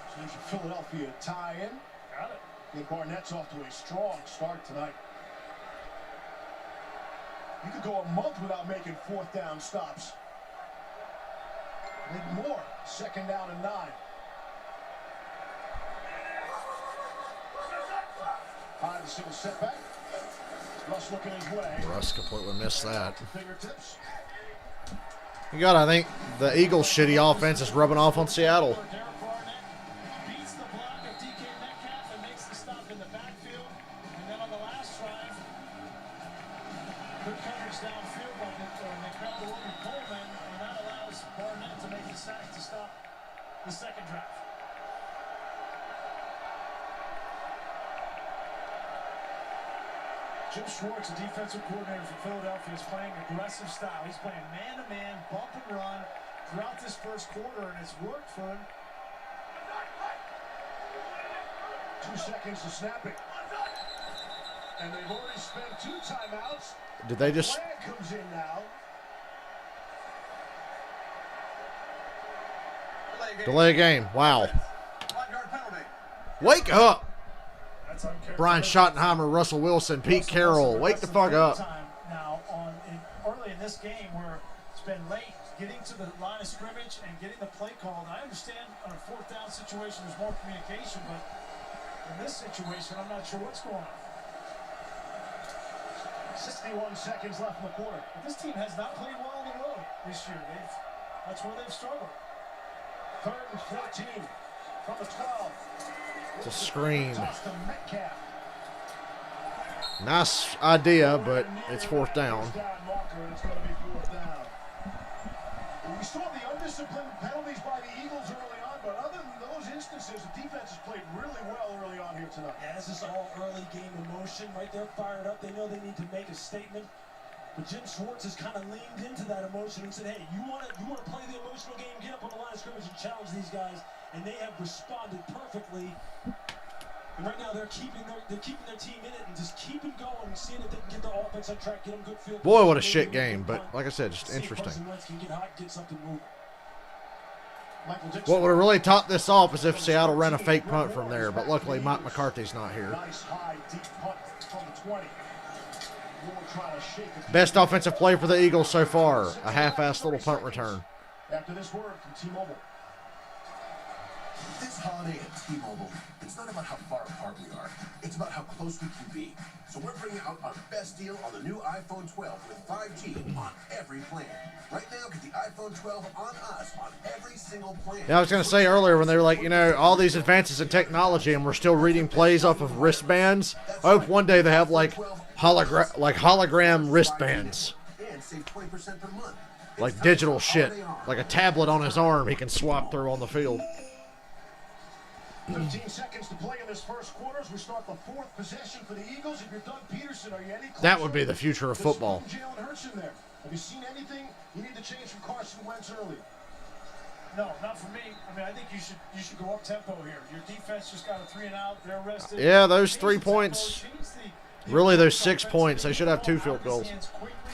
So there's a Philadelphia tie-in. Got it. And Barnett's off to a strong start tonight. You could go a month without making fourth down stops. Maybe more. Second down and 9. High, the single setback. Russ looking his way. Russ completely missed that. Fingertips. You got, I think, the Eagles' shitty offense is rubbing off on Seattle. Derek Barnett beats the block of DK Metcalf and makes the stop in the backfield. And then on the last drive, good coverage downfield by they grabbed the William Coleman, and that allows Barnett to make the sack to stop the second drive. Jim Schwartz, the defensive coordinator for Philadelphia, is playing aggressive style. He's playing man-to-man, bump and run throughout this first quarter, and it's worked for him. 2 seconds to snap it. And they've already spent 2 timeouts. Did they just... Flag comes in now. Delay game. Wow. Wake up. Brian Schottenheimer, Russell Wilson, Pete Carroll. Wake the fuck up. Now, early in this game where it's been late, getting to the line of scrimmage and getting the play called. I understand on a 4th down situation there's more communication, but in this situation I'm not sure what's going on. 61 seconds left in the quarter. But this team has not played well on the road this year. That's where they've struggled. 3rd and 14 from the 12. It's a screen. Toss to Metcalf. Nice idea, but it's 4th down. It's going to be 4th down. We saw the undisciplined penalties by the Eagles early on, but other than those instances, the defense has played really well early on here tonight. Yeah, this is all early game emotion. Right there, fired up. They know they need to make a statement. But Jim Schwartz has kind of leaned into that emotion and said, hey, you want to play the emotional game, get up on the line of scrimmage and challenge these guys. And they have responded perfectly. And right now they're keeping their team in it and just keeping going, seeing if they can get the offense on track, get them good field. Boy, what a shit game. But like I said, just interesting. What would have really topped this off is if Seattle ran a fake punt from there. But luckily, Mike McCarthy's not here. Nice high, deep punt from the 20. Best offensive play for the Eagles so far. A half-assed little punt return. After this word from T-Mobile. This holiday at T-Mobile, it's not about how far apart we are. It's about how close we can be. So we're bringing out our best deal on the new iPhone 12 with 5G on every plan. Right now, get the iPhone 12 on us on every single plan. Yeah, I was going to say earlier when they were like, you know, all these advances in technology and we're still reading plays off of wristbands. I hope one day they have like hologram wristbands. And save 20% per month. Like digital shit. Like a tablet on his arm he can swap through on the field. 15 seconds to play in this first quarter as we start the 4th possession for the Eagles. If you're Doug Peterson, are you any closer? That would be the future of football. Jalen Hurts in there. Have you seen anything you need to change from Carson Wentz early? No, not for me. I mean, I think you should go up tempo here. Your defense just got a 3 and out. They're rested. Yeah, those 3 points. Really, those 6 points. They should have 2 field goals.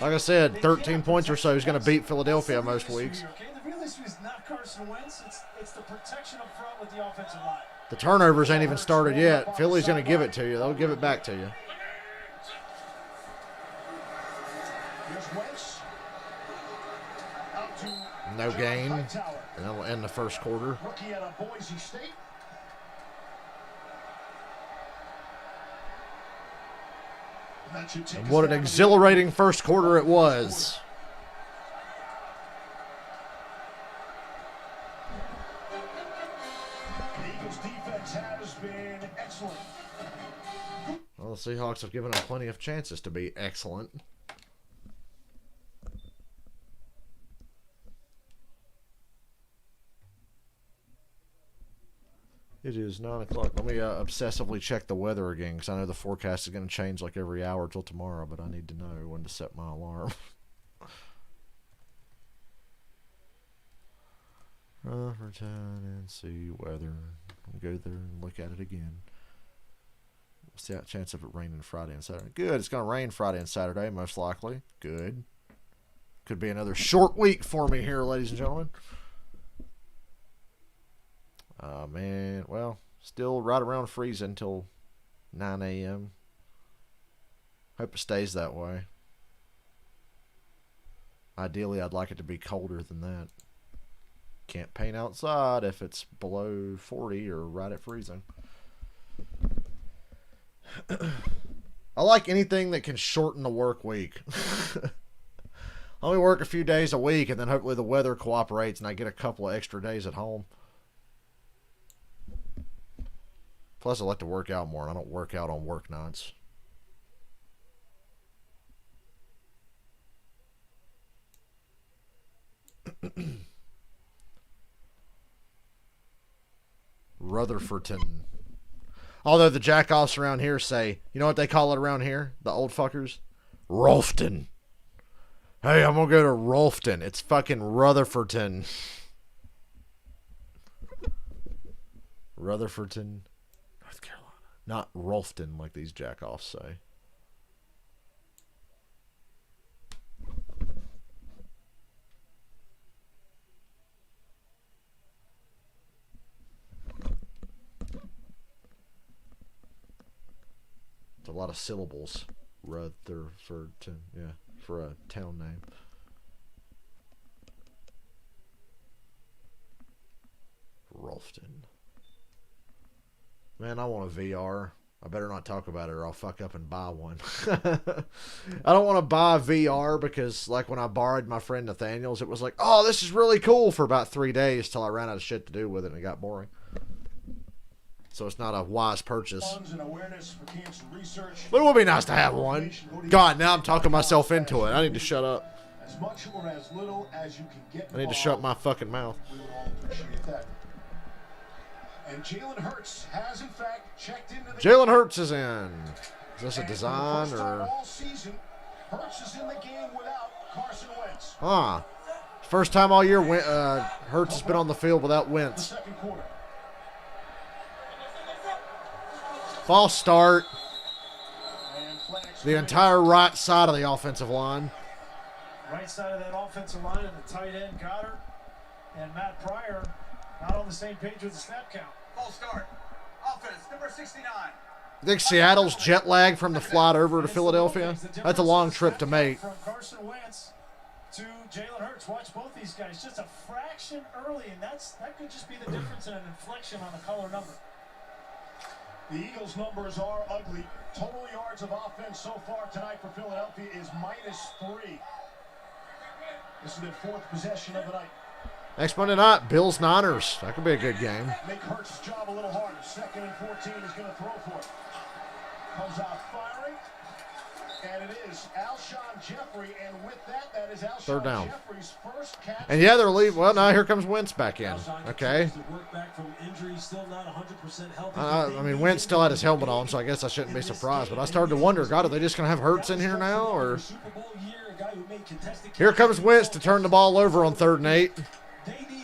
Like I said, 13 points or so is going to beat Philadelphia most weeks. Okay, the real issue is not Carson Wentz. It's the protection up front with the offensive line. The turnovers ain't even started yet. Philly's going to give it to you. They'll give it back to you. Here's Wentz. Out to No gain. Hightower. And that'll end the first quarter. Rookie out of Boise State. And what an exhilarating first quarter it was. The Eagles' defense has been excellent. Well, the Seahawks have given them plenty of chances to be excellent. It is 9 o'clock. Let me obsessively check the weather again because I know the forecast is going to change like every hour till tomorrow, but I need to know when to set my alarm. Return and see weather. I'll go there and look at it again. What's the chance of it raining Friday and Saturday? Good. It's going to rain Friday and Saturday, most likely. Good. Could be another short week for me here, ladies and gentlemen. Man, well, still right around freezing until 9 a.m. Hope it stays that way. Ideally, I'd like it to be colder than that. Can't paint outside if it's below 40 or right at freezing. I like anything that can shorten the work week. I only work a few days a week, and then hopefully the weather cooperates and I get a couple of extra days at home. Plus, I like to work out more, and I don't work out on work nights. Rutherfordton. Although the jackoffs around here say, you know what they call it around here? The old fuckers? Rolfton. Hey, I'm going to go to Rolfton. It's fucking Rutherfordton. Rutherfordton, North Carolina. Not Rolfton like these jackoffs say. It's a lot of syllables. Rutherfordton, yeah, for a town name. Rolfton. Man, I want a VR. I better not talk about it or I'll fuck up and buy one. I don't want to buy a VR because, like, when I borrowed my friend Nathaniel's, it was like, oh, this is really cool for about 3 days till I ran out of shit to do with it and it got boring. So it's not a wise purchase. But it would be nice to have one. God, now I'm talking myself into it. I need to shut up. As much or as little as you can get. I need to shut my fucking mouth. We would all appreciate that. And Jalen Hurts has, in fact, checked into the Jalen Hurts is in. Is this a design or? All season, Hurts is in the game without Carson Wentz. Huh. First time all year Hurts has been on the field without Wentz. The second quarter. False start. The entire right side of the offensive line. Right side of that offensive line and the tight end Goddard and Matt Pryor not on the same page with the snap count. False start. Offense, number 69. You think Seattle's jet lag from the flight over to Philadelphia? That's a long trip to make. From Carson Wentz to Jalen Hurts. Watch both these guys. Just a fraction early, and that could just be the difference in an inflection on the color number. The Eagles' numbers are ugly. Total yards of offense so far tonight for Philadelphia is -3. This is their 4th possession of the night. Next Monday night, Bills-Niners. That could be a good game. Make Hurts' job a little harder. 2nd and 14 is going to throw for it. Comes out firing. And it is Alshon Jeffrey. And with that, that is Third Alshon down. Jeffrey's first catch. And yeah, they're leaving. Well, now here comes Wentz back in. Okay. I mean, Wentz still had his helmet on, so I guess I shouldn't be surprised. But I started to wonder, God, are they just going to have Hurts in here now? Or here comes Wentz to turn the ball over on 3rd and 8.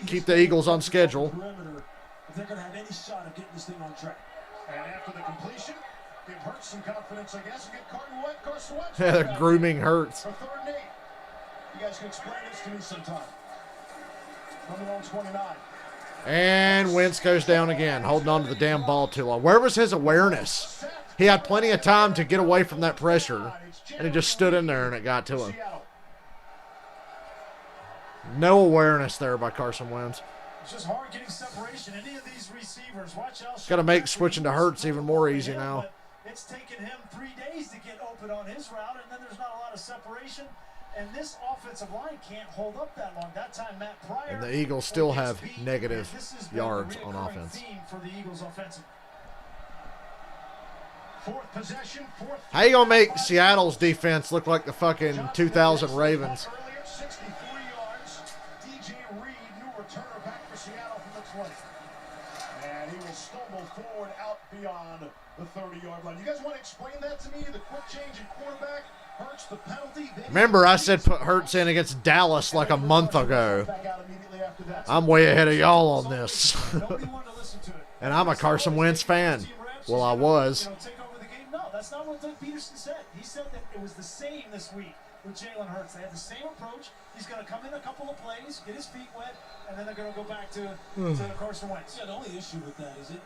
Keep the Eagles on schedule. If they're going to have any shot of getting this thing on track. And after the completion, give Hurts some confidence, I guess, and get Carson Wentz. Yeah, they're grooming Hurts. For 3rd and 8. You guys can explain this to me sometime. Number 129. And Wentz goes down again, holding on to the damn ball too long. Where was his awareness? He had plenty of time to get away from that pressure, and he just stood in there and it got to him. No awareness there by Carson Wentz. It's just hard getting separation. Any of these receivers, watch out. Got to make switching to Hurts even more easy now. It's taken him 3 days to get open on his route, and then there's not a lot of separation. And this offensive line can't hold up that long. That time, Matt Pryor. And the Eagles still have negative yards on offense. For the Eagles offensive. 4th possession, 4th. How you gonna make Seattle's defense look like the fucking 2000 Ravens? 64 yards. DJ Reed, new returner back for Seattle from the 20. And he will stumble forward out beyond the 30-yard line. You guys want to explain that to me? The quick change in quarterback, Hurts, the penalty. Remember, I said put Hurts in against Dallas like a month ago. I'm way ahead of y'all on this. And I'm a Carson Wentz fan. Well, I was. No, that's not what Doug Peterson said. He said that it was the same this week with Jalen Hurts. They had the same approach. He's going to come in a couple of plays, get his feet wet, and then they're going to go back to Carson Wentz. Yeah, the only issue with that is it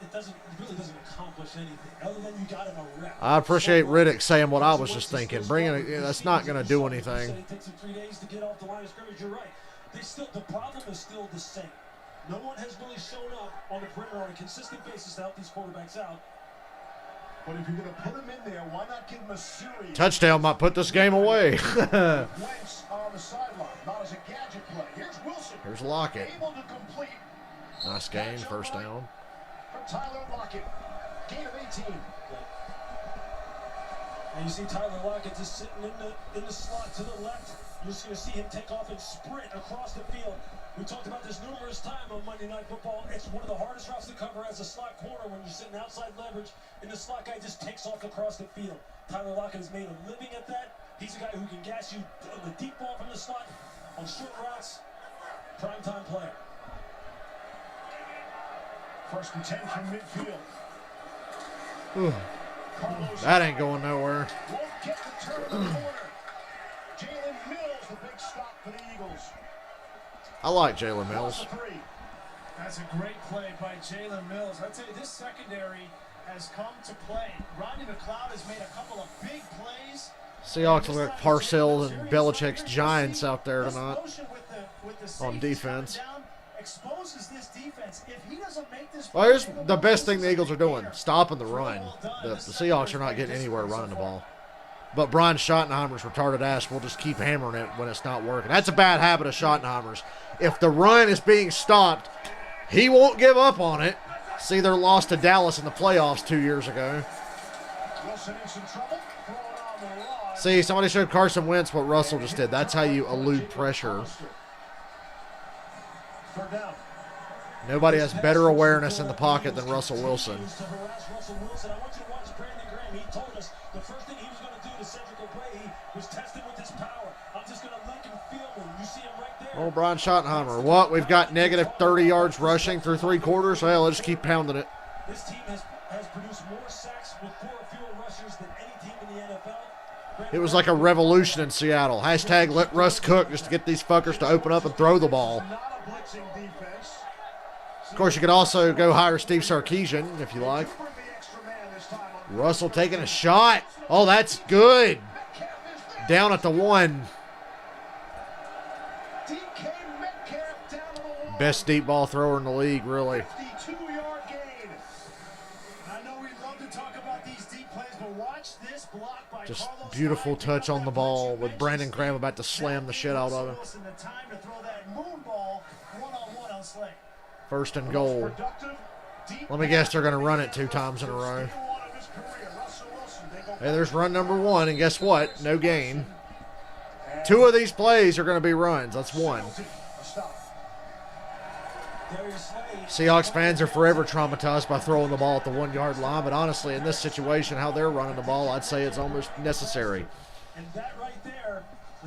really doesn't accomplish anything other than you got him a rep. I appreciate Riddick saying what I was just thinking. That's not going to do anything. It takes him 3 days to get off the line of scrimmage. You're right. The problem is still the same. No one has really shown up on the perimeter on a consistent basis to help these quarterbacks out. But if you're going to put him in there, why not give him a series? Touchdown might put this game away. Wentz on the sideline, not as a gadget play. Here's Wilson. Here's Lockett. Able to complete. Nice game, first down. From Tyler Lockett. Gain of 18. And you see Tyler Lockett just sitting in the slot to the left. You're just going to see him take off and sprint across the field. We talked about this numerous times on Monday Night Football. It's one of the hardest routes to cover as a slot corner when you're sitting outside leverage, and the slot guy just takes off across the field. Tyler Lockett has made a living at that. He's a guy who can gas you on the deep ball from the slot on short routes. Primetime player. First and 10 from midfield. That ain't going nowhere. Won't get the turn in the corner. Jalen Mills, the big stop for the Eagles. I like Jalen Mills. That's a great play by Jalen Mills. I tell you, this secondary has come to play. Rodney McLeod has made a couple of big plays. Seahawks look like Parcells and Belichick's Giants out there tonight on defense. Exposes this defense. If he doesn't make this, well, here's the best thing the Eagles are doing: stopping the run. The Seahawks are not getting anywhere running the ball. But Brian Schottenheimer's retarded ass will just keep hammering it when it's not working. That's a bad habit of Schottenheimer's. If the run is being stopped, he won't give up on it. See, they're lost to Dallas in the playoffs 2 years ago. Wilson in some trouble. Throwing on the line. See, somebody showed Carson Wentz what Russell just did. That's how you elude pressure. Third down. Nobody has better awareness in the pocket than Russell Wilson. Oh, Brian Schottenheimer. What? We've got negative 30 yards rushing through 3 quarters? Well, let's keep pounding it. This team has produced more sacks with 4 or fewer rushers than any team in the NFL. It was like a revolution in Seattle. Hashtag let Russ cook just to get these fuckers to open up and throw the ball. Of course, you could also go hire Steve Sarkisian if you like. Russell taking a shot. Oh, that's good. Down at the 1. Best deep ball thrower in the league, really. 52-yard gain. I know we love to talk about these deep plays, but watch this block by Just Carlos beautiful Hyde. touch on the ball with Brandon Graham about to slam the shit out of him. Wilson the time to throw that moon ball one-on-one on Slay. First and goal. Let me guess they're going to run it 2 times in a row. Hey, there's run number 1, and guess what? No gain. 2 of these plays are going to be runs. That's 1. Seahawks fans are forever traumatized by throwing the ball at the 1-yard line, but honestly, in this situation, how they're running the ball, I'd say it's almost necessary. And that right there,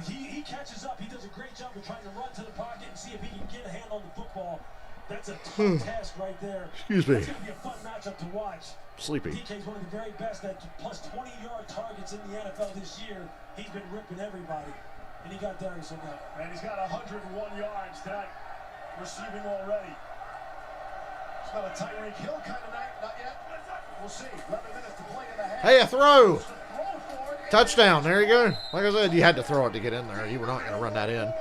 he catches up. He does a great job of trying to run to the pocket and see if he can get a hand on the football. That's a tough task right there. Excuse me. It's going to be a fun matchup to watch. Sleepy. DK's one of the very best at plus 20-yard targets in the NFL this year. He's been ripping everybody, and he got Darius on that. And he's got 101 yards tonight, receiving already. It's not a Tyreek Hill kind of night, not yet. We'll see. 11 minutes to play in the half. Hey, a throw. Touchdown. There you go. Like I said, you had to throw it to get in there. You were not going to run that in.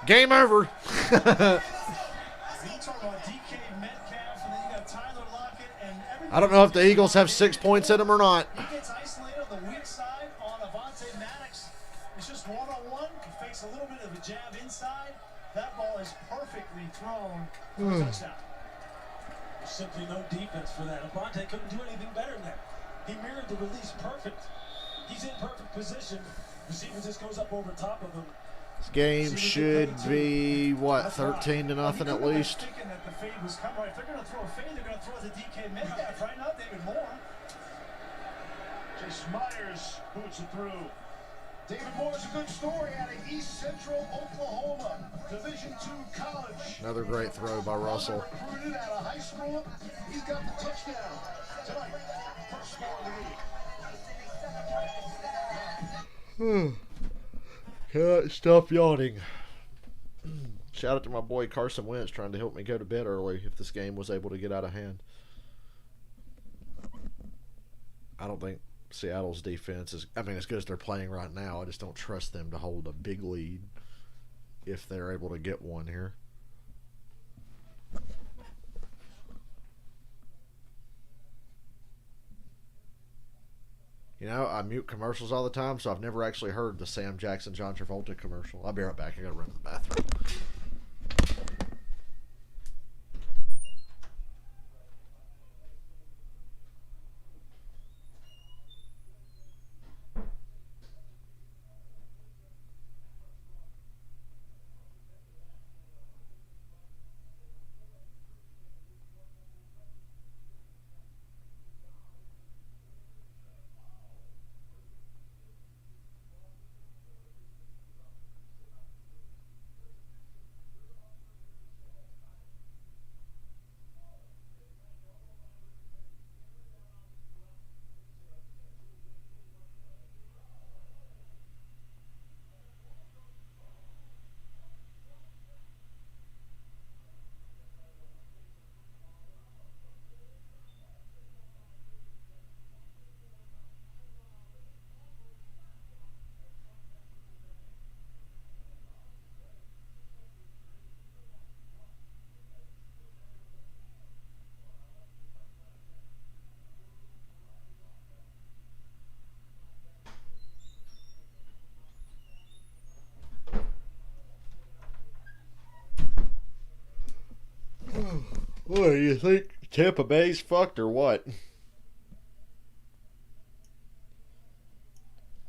Game over. I don't know if the Eagles have 6 points in them or not. He gets isolated on the weak side on Avonte Maddox. It's just one-on-one. He fakes a little bit of a jab inside. That ball is perfectly thrown for a touchdown. There's simply no defense for that. Avonte couldn't do anything better than that. He mirrored the release perfect. He's in perfect position. Receiver just goes up over top of him. This game should be, what, 13-0 at least? Thinking that the fade was coming. If they're going to throw a fade, they're going to throw the DK Metcalf, right? Not David Moore. Jason Myers boots it through. David Moore's a good story out of East Central Oklahoma, Division II college. Another great throw by Russell. Recruited out of high school. He's got the touchdown tonight. First score of the week. Can't stop yawning. Shout out to my boy Carson Wentz trying to help me go to bed early if this game was able to get out of hand. I don't think Seattle's defense is, I mean, as good as they're playing right now, I just don't trust them to hold a big lead if they're able to get one here. You know, I mute commercials all the time, so I've never actually heard the Sam Jackson, John Travolta commercial. I'll be right back. I gotta run to the bathroom. What do you think? Tampa Bay's fucked or what?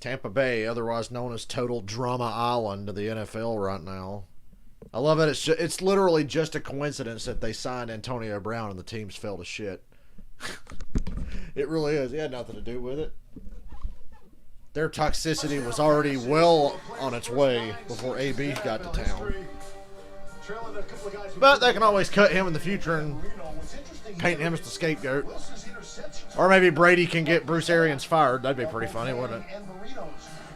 Tampa Bay, otherwise known as Total Drama Island of the NFL right now. I love it. It's literally just a coincidence that they signed Antonio Brown and the teams fell to shit. It really is. It had nothing to do with it. Their toxicity was already well on its way before AB got to town. But they can always cut him in the future and paint him as the scapegoat. Or maybe Brady can get Bruce Arians fired. That'd be pretty funny, wouldn't it?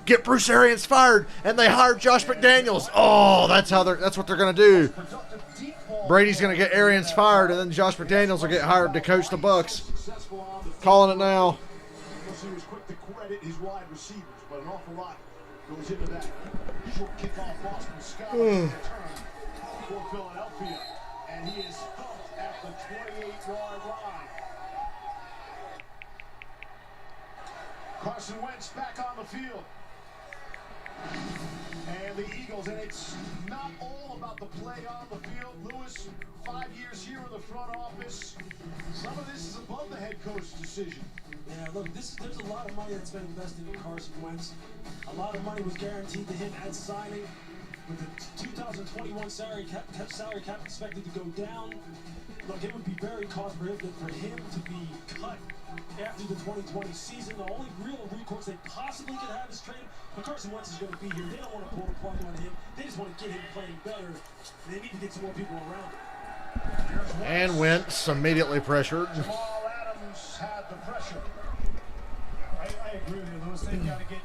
Get Bruce Arians fired, and they hired Josh McDaniels. Oh, that's what they're gonna do. Brady's gonna get Arians fired, and then Josh McDaniels will get hired to coach the Bucks. Calling it now. He was quick to credit his wide receivers, but an awful lot goes into that. Short kickoff, Boston Scott return for Philadelphia, and he is thumped at the 28-yard line. Carson Wentz back on the field. And the Eagles, and it's not all about the play on the field. Lewis, 5 years here in the front office. Some of this is above the head coach's decision. Yeah, look, there's a lot of money that's been invested in Carson Wentz. A lot of money was guaranteed to him at signing. With the 2021 salary cap expected to go down, look, it would be very cost prohibitive for him to be cut after the 2020 season. The only real recourse they possibly could have is trade him. But Carson Wentz is going to be here. They don't want to pull the plug on him. They just want to get him playing better. They need to get some more people around him. And Wentz immediately pressured. Jamal Adams had the pressure. I agree with you, Lewis. They've got to get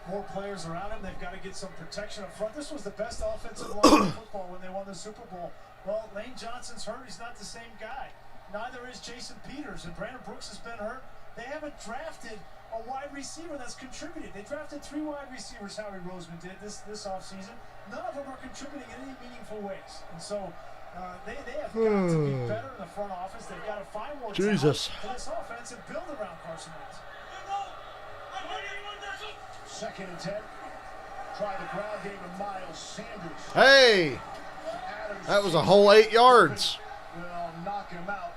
more players around him. They've got to get some protection up front. This was the best offensive line in football when they won the Super Bowl. Well, Lane Johnson's hurt. He's not the same guy. Neither is Jason Peters, and Brandon Brooks has been hurt. They haven't drafted a wide receiver that's contributed. They drafted 3 wide receivers, Howie Roseman did this offseason. None of them are contributing in any meaningful ways. And so they have got to be better in the front office. They've got to find more talent for this offense and build around Carson Wentz. 2nd and 10. Try the ground game of Miles Sanders. Hey! That was a whole 8 yards. Will knock him out.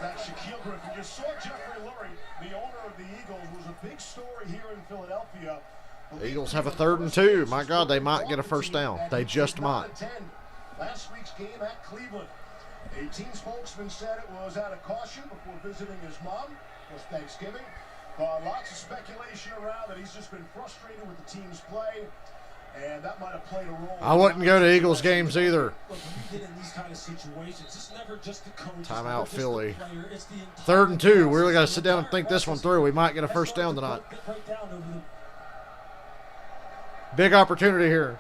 That Shaquille Griffin. You saw Jeffrey Lurie, the owner of the Eagles, was a big story here in Philadelphia. The Eagles have a 3rd and 2. My God, they might get a first down. They just might. Last week's game at Cleveland. A team spokesman said it was out of caution before visiting his mom. It was Thanksgiving. Lots of speculation around that he's just been frustrated with the team's play, and that might have played a role. I wouldn't go to Eagles games either. Look, when you get in these kind of situations, it's never just the coach. Timeout, Philly. 3rd and 2. We really got to sit down and think this one through. We might get a first down tonight. Big opportunity here.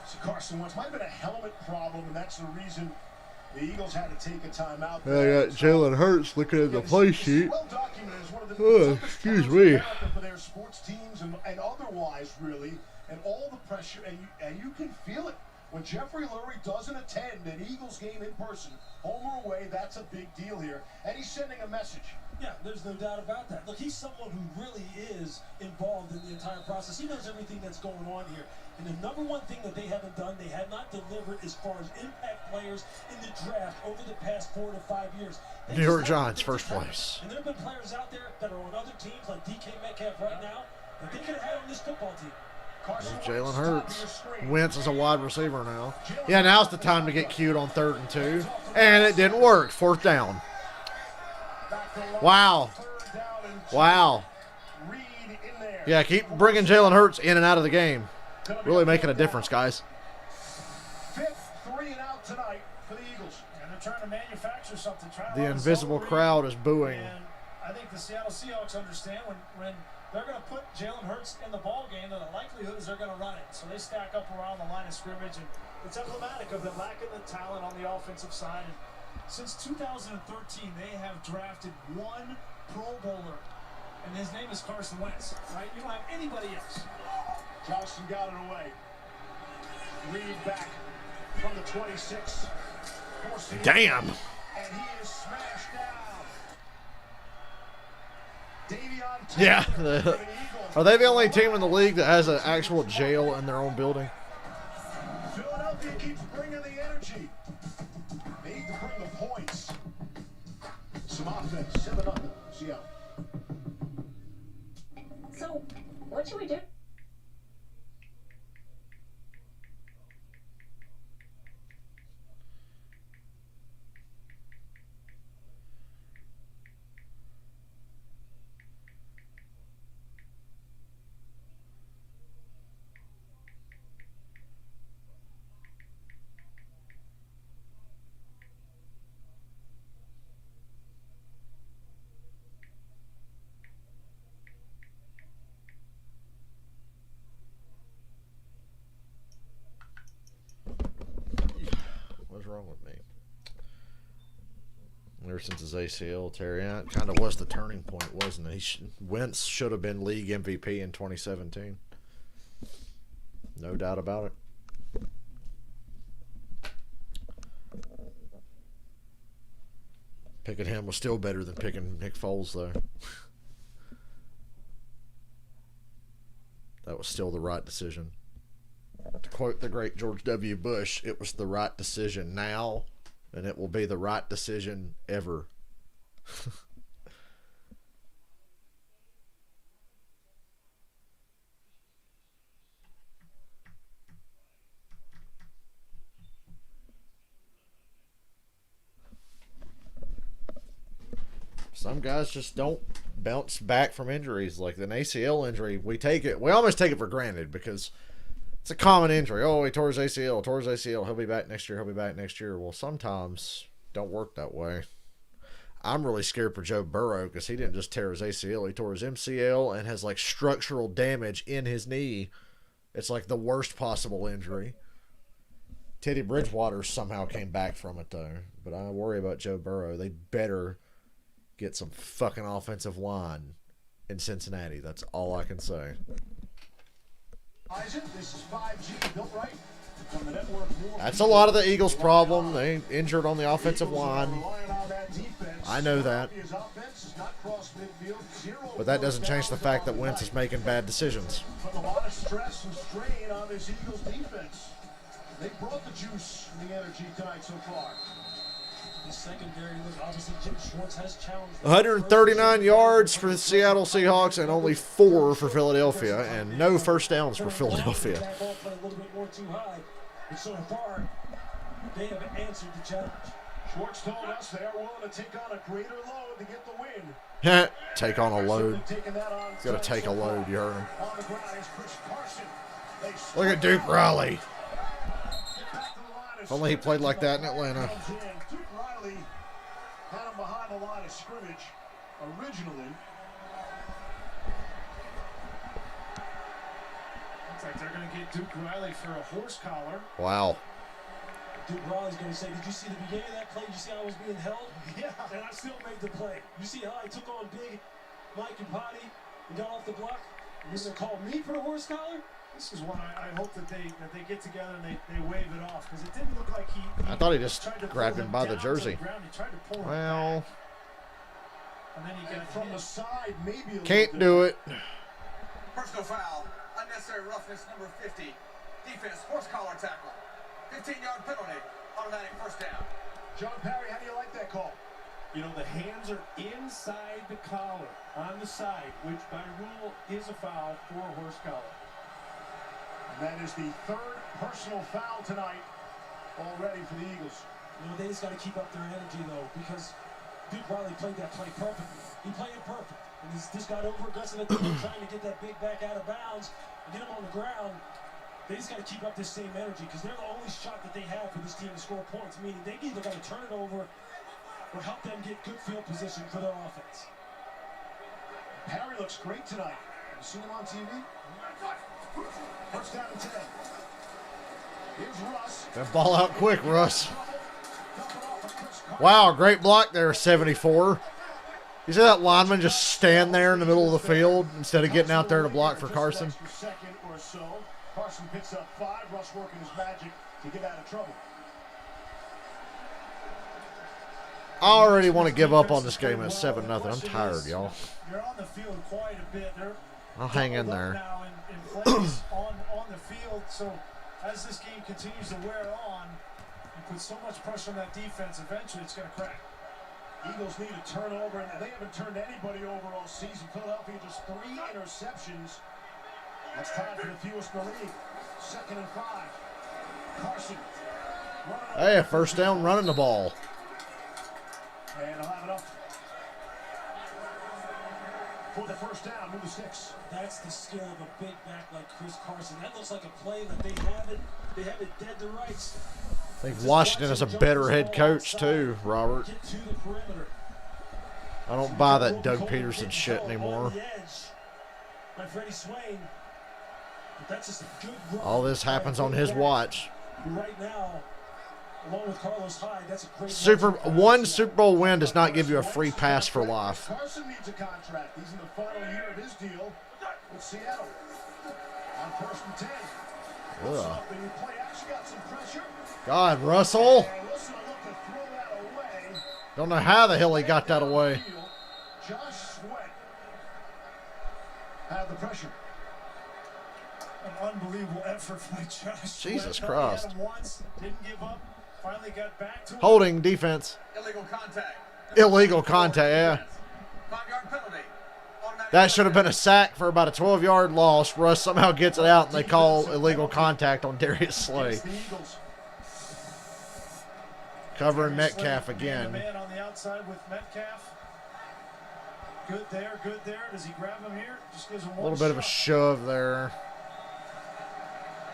So Carson Wentz might have been a helmet problem, and that's the reason the Eagles had to take a timeout. I got Jalen Hurts looking at the play sheet. Well documented as one of the excuse me. For their sports teams and otherwise, really, and all the pressure, and you can feel it. When Jeffrey Lurie doesn't attend an Eagles game in person, home or away, that's a big deal here. And he's sending a message. Yeah, there's no doubt about that. Look, he's someone who really is involved in the entire process. He knows everything that's going on here. And the number one thing that they haven't done, they have not delivered as far as impact players in the draft over the past 4 to 5 years. New York Giants, first place. And there have been players out there that are on other teams, like DK Metcalf right now, that they could have had on this football team. Jalen Hurts. Wentz is a wide receiver now. Yeah, now's the time to get cute on 3rd and 2. And it didn't work. 4th down. Wow. Wow. Yeah, keep bringing Jalen Hurts in and out of the game. Really making a difference, guys. 5th 3 and out tonight for the Eagles. And they're trying to manufacture something. The invisible crowd is booing. And I think the Seattle Seahawks understand when they're going to put Jalen Hurts in the ball game, the likelihood is they're going to run it. So they stack up around the line of scrimmage, and it's emblematic of them lacking the talent on the offensive side. And since 2013, they have drafted 1 Pro Bowler, and his name is Carson Wentz. Right? You don't have anybody else. Johnston got it away. Reed back from the 26. Damn. And he is smashed down. Davion Yeah, Are they the only team in the league that has an actual jail in their own building? Philadelphia keeps bringing the energy. They need to bring the points. Some offense, 7-0, Seattle. So, what should we do? What's wrong with me? Ever since his ACL, Terry, it kind of was the turning point, wasn't it? Wentz should have been league MVP in 2017. No doubt about it. Picking him was still better than picking Nick Foles, though. That was still the right decision. To quote the great George W. Bush, it was the right decision now, and it will be the right decision ever. Some guys just don't bounce back from injuries. Like an ACL injury, we almost take it for granted because it's a common injury. Oh, he tore his ACL, He'll be back next year. Well, sometimes don't work that way. I'm really scared for Joe Burrow because he didn't just tear his ACL. He tore his MCL and has like structural damage in his knee. It's like the worst possible injury. Teddy Bridgewater somehow came back from it, though. But I worry about Joe Burrow. They better get some fucking offensive line in Cincinnati. That's all I can say. This is 5G, built right. From the network, that's a lot of the Eagles' problem. They injured on the offensive line. I know that. But that doesn't change the fact that Wentz is making bad decisions. Putting a lot of stress and strain on this Eagles defense. They brought the juice and the energy tonight so far. The secondary, obviously Jim Schwartz has challenged. 139 yards for the Seattle Seahawks and only 4 for Philadelphia, and no first downs for Philadelphia. That ball played a little bit more too high, but so far they have answered the challenge. Schwartz told us they are willing to take on a greater load to get the win. Take on a load. He's got to take a load, you heard him. Look at Duke Riley. If only he played like that in Atlanta. Duke Riley had him behind the line of scrimmage originally. Looks like they're going to get Duke Riley for a horse collar. Wow. Duke Riley's going to say, did you see the beginning of that play? Did you see how I was being held? Yeah. And I still made the play. You see how I took on big Mike and Potty and got off the block? You're going to call me for a horse collar? This is one I hope that they get together and they wave it off, because it didn't look like he I thought he just grabbed him by the jersey. Well, and then he got from the side, maybe can't do it. Personal foul, unnecessary roughness, number 50. Defense, horse collar tackle. 15-yard penalty, automatic first down. John Parry, how do you like that call? You know, the hands are inside the collar, on the side, which by rule is a foul for a horse collar. And that is the third personal foul tonight already for the Eagles. You know, they just got to keep up their energy, though, because Duke Riley played that play perfectly. He played it perfect. And he's just got over-aggressive at the end, trying to get that big back out of bounds and get him on the ground. They just got to keep up this same energy, because they're the only shot that they have for this team to score points, meaning they either got to turn it over or help them get good field position for their offense. Harry looks great tonight. You seen him on TV? First down and 10. Here's Russ. That ball out quick, Russ. Wow, great block there, 74. You see that lineman just stand there in the middle of the field instead of getting out there to block for Carson? Second or so. Carson picks up 5. Russ working his magic to get out of trouble. I already want to give up on this game at 7-0. I'm tired, y'all. They're on the field quite a bit. I'll hang in there. Now in plays on the field. So as this game continues to wear on, you put so much pressure on that defense, eventually it's going to crack. Eagles need a turnover, and they haven't turned anybody over all season. Philadelphia just 3 interceptions. That's tied for the fewest in the league. 2nd and 5. Carson. Hey, a first down running the ball. And he'll have enough for the first down. Move the sticks. That's the skill of a big back like Chris Carson. That looks like a play that they have it dead to rights. I think Washington is a better head coach too, Robert. Get to the perimeter. I don't buy that Doug Peterson shit anymore. By Freddie Swain. But that's just a good run. All this happens on his watch. Right now, along with Carlos Hyde, that's a great One Super Bowl win does not give you a free pass for life. Carson needs a contract. He's in the final year of his deal with Seattle. On 1st and 10. Ugh. The play actually got some pressure. God, Russell. And Wilson will look to throw that away. Don't know how the hell he got that away. Josh Sweat had the pressure. An unbelievable effort by Josh. Jesus Sweat. Christ. Had him once, didn't give up, finally got back to him. Holding defense. Illegal contact. Illegal contact, yeah. 5-yard penalty. Automatic That should have been a sack for about a 12-yard loss. Russ somehow gets it out, and they call illegal contact on Darius Slay. The Eagles. Covering Metcalf again. Man on the outside with Metcalf. Good there, good there. Does he grab him here? Just gives him A one little bit of a shot. shove there.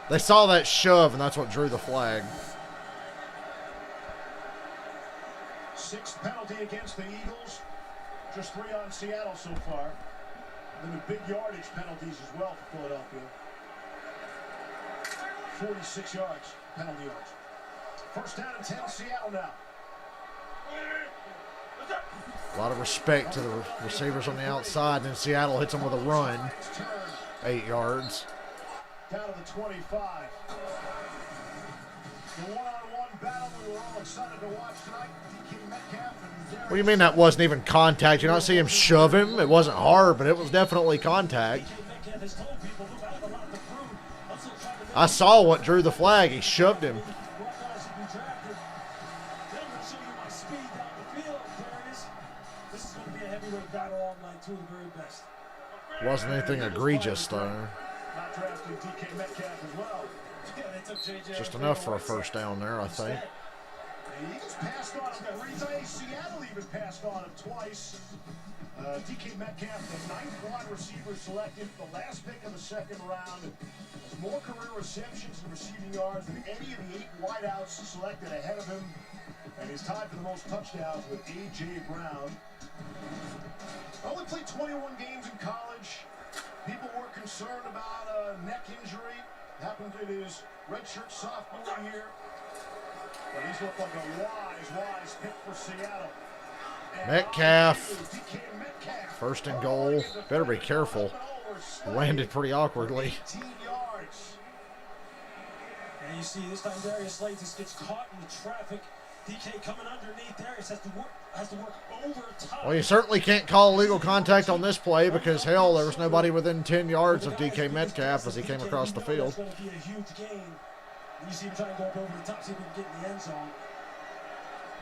They saw that shove, and that's what drew the flag. 6th penalty against the Eagles. Just 3 on Seattle so far. Then the big yardage penalties as well for Philadelphia. 46 yards, penalty yards. 1st down and 10, Seattle now. A lot of respect to the receivers on the outside, and then Seattle hits them with a run. 8 yards. Down to the 25. The one-on-one battle we were all excited to watch tonight. DK Metcalf and Darius. What do you mean that wasn't even contact? You not see him shove him? It wasn't hard, but it was definitely contact. I saw what drew the flag. He shoved him. Wasn't anything egregious, though. Not drafting DK Metcalf as well. Yeah, they took JJ Just enough for a first down there, I think. The Eagles passed on him 3 times. Seattle even passed on him twice. DK Metcalf, the 9th wide receiver selected, the last pick of the 2nd round. Has more career receptions and receiving yards than any of the 8 wideouts selected ahead of him. And he's tied for the most touchdowns with A.J. Brown. Only played 21 games in college. People were concerned about a neck injury. Happened in his redshirt sophomore year. But he's looked like a wise pick for Seattle. And Metcalf. DK Metcalf. 1st and goal. Better be careful. Landed pretty awkwardly. 18 yards. And you see this time Darius Slay just gets caught in the traffic. DK coming underneath. Darius has to work over top. Well, you certainly can't call illegal contact on this play because, hell, there was nobody within 10 yards of DK Metcalf as he came across the field. It's going to be a huge gain. You see him trying to go up over the top, see if he can get in the end zone.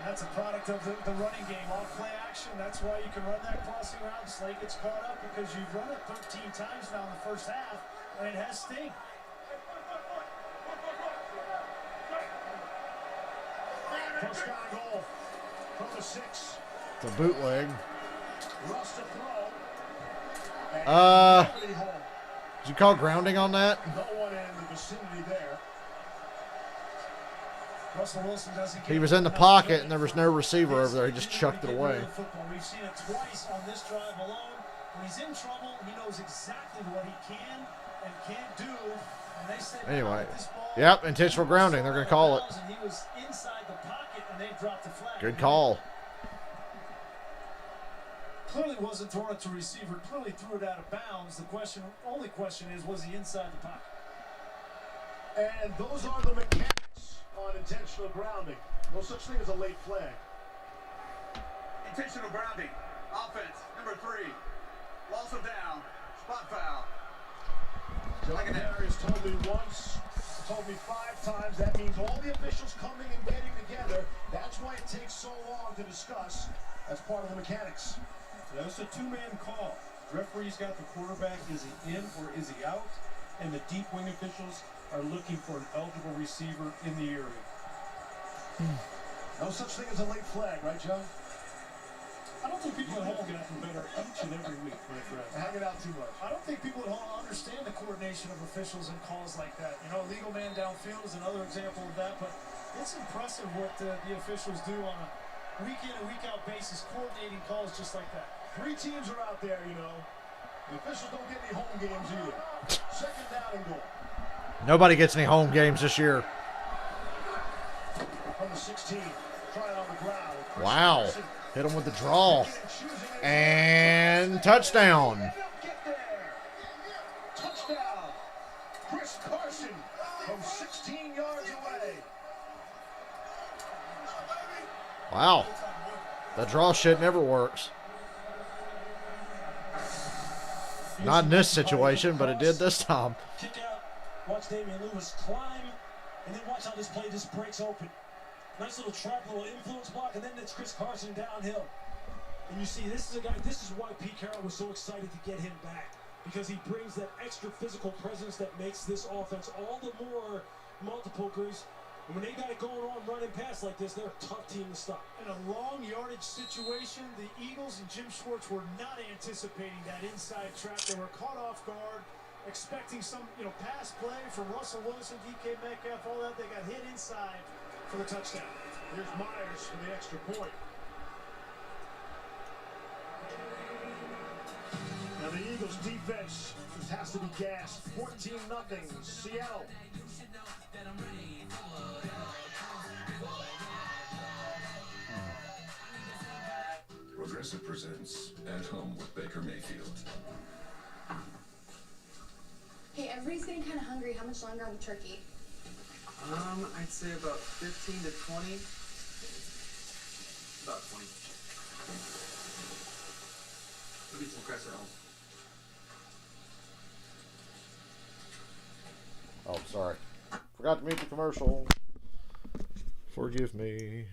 That's a product of the running game. Off play action, that's why you can run that crossing route. Slay gets caught up because you've run it 13 times now in the first half, and it has sting. First down goal from the 6. It's a bootleg. Russ to throw. Did you call grounding on that? No one in the vicinity there. Russell Wilson doesn't get He was in the pocket and there was no receiver over there. He just chucked it away. We've seen it twice on this drive alone. When he's in trouble, he knows exactly what he can and can't do. And they said, Anyway, this ball, yep, intentional grounding. They're going to call it. and he was inside the pocket, and they dropped the flag. Good call. Clearly wasn't thrown it to receiver. Clearly threw it out of bounds. The only question is, was he inside the pocket? And those are the mechanics on intentional grounding. No such thing as a late flag. Intentional grounding. Offense, number 3. Loss of down. Spot foul. John Darius told me once, told me 5 times, that means all the officials coming and getting together. That's why it takes so long to discuss. That's part of the mechanics. Yeah, it's a two-man call. Referee's got the quarterback, is he in or is he out? And the deep wing officials are looking for an eligible receiver in the area. No such thing as a late flag, right, Joe? I don't think people at home have gotten better each and every week, my friend. Hanging out too much. I don't think people at home understand the coordination of officials and calls like that. You know, legal man downfield is another example of that, but it's impressive what the officials do on a week-in and week-out basis, coordinating calls just like that. 3 teams are out there, you know. The officials don't get any home games either. Second down and goal. Nobody gets any home games this year. From the 16, trying on the ground. Wow. Hit him with the draw. And touchdown. Get there. Touchdown. Chris Carson from 16 yards away. Wow. That draw shit never works. Not in this situation, but it did this time. Kick out. Watch Damian Lewis climb, and then watch how this play just breaks open. Nice little trap, little influence block, and then it's Chris Carson downhill. And you see, this is a guy, this is why Pete Carroll was so excited to get him back. Because he brings that extra physical presence that makes this offense all the more multiple degrees. And when they got it going on running past like this, they're a tough team to stop. In a long yardage situation, the Eagles and Jim Schwartz were not anticipating that inside trap. They were caught off guard, expecting some, pass play from Russell Wilson, DK Metcalf, all that. They got hit inside for the touchdown. Here's Myers for the extra point. Now the Eagles defense just has to be gassed. 14-0, Seattle. Progressive presents At Home with Baker Mayfield. Hey, everybody's getting kind of hungry. How much longer on the turkey? I'd say about 15 to 20. About 20. We'll get some cress at home. Oh, sorry. Forgot to mute the commercial. Forgive me.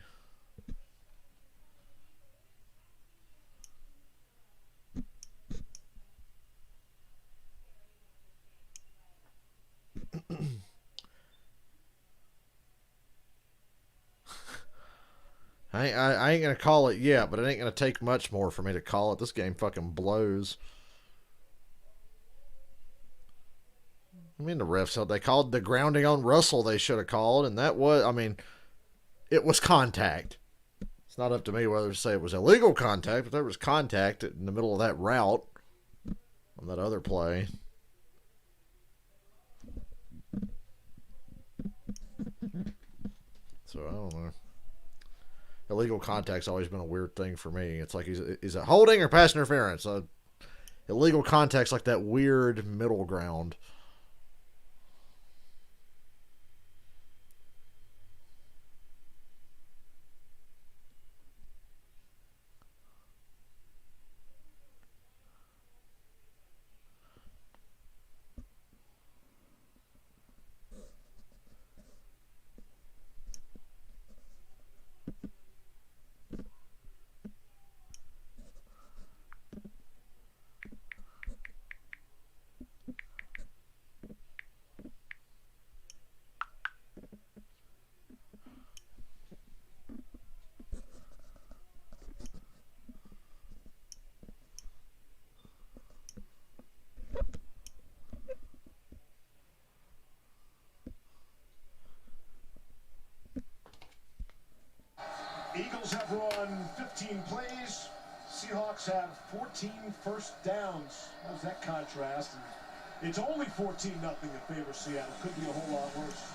I ain't going to call it yet, but it ain't going to take much more for me to call it. This game fucking blows. I mean, the refs, they called the grounding on Russell they should have called, and that was, it was contact. It's not up to me whether to say it was illegal contact, but there was contact in the middle of that route on that other play. So, I don't know. Illegal contact's always been a weird thing for me. It's like, is it holding or pass interference? Illegal contact's like that weird middle ground. Eagles have run 15 plays. Seahawks have 14 first downs. How's that contrast? And it's only 14-0 in favor of Seattle. Could be a whole lot worse.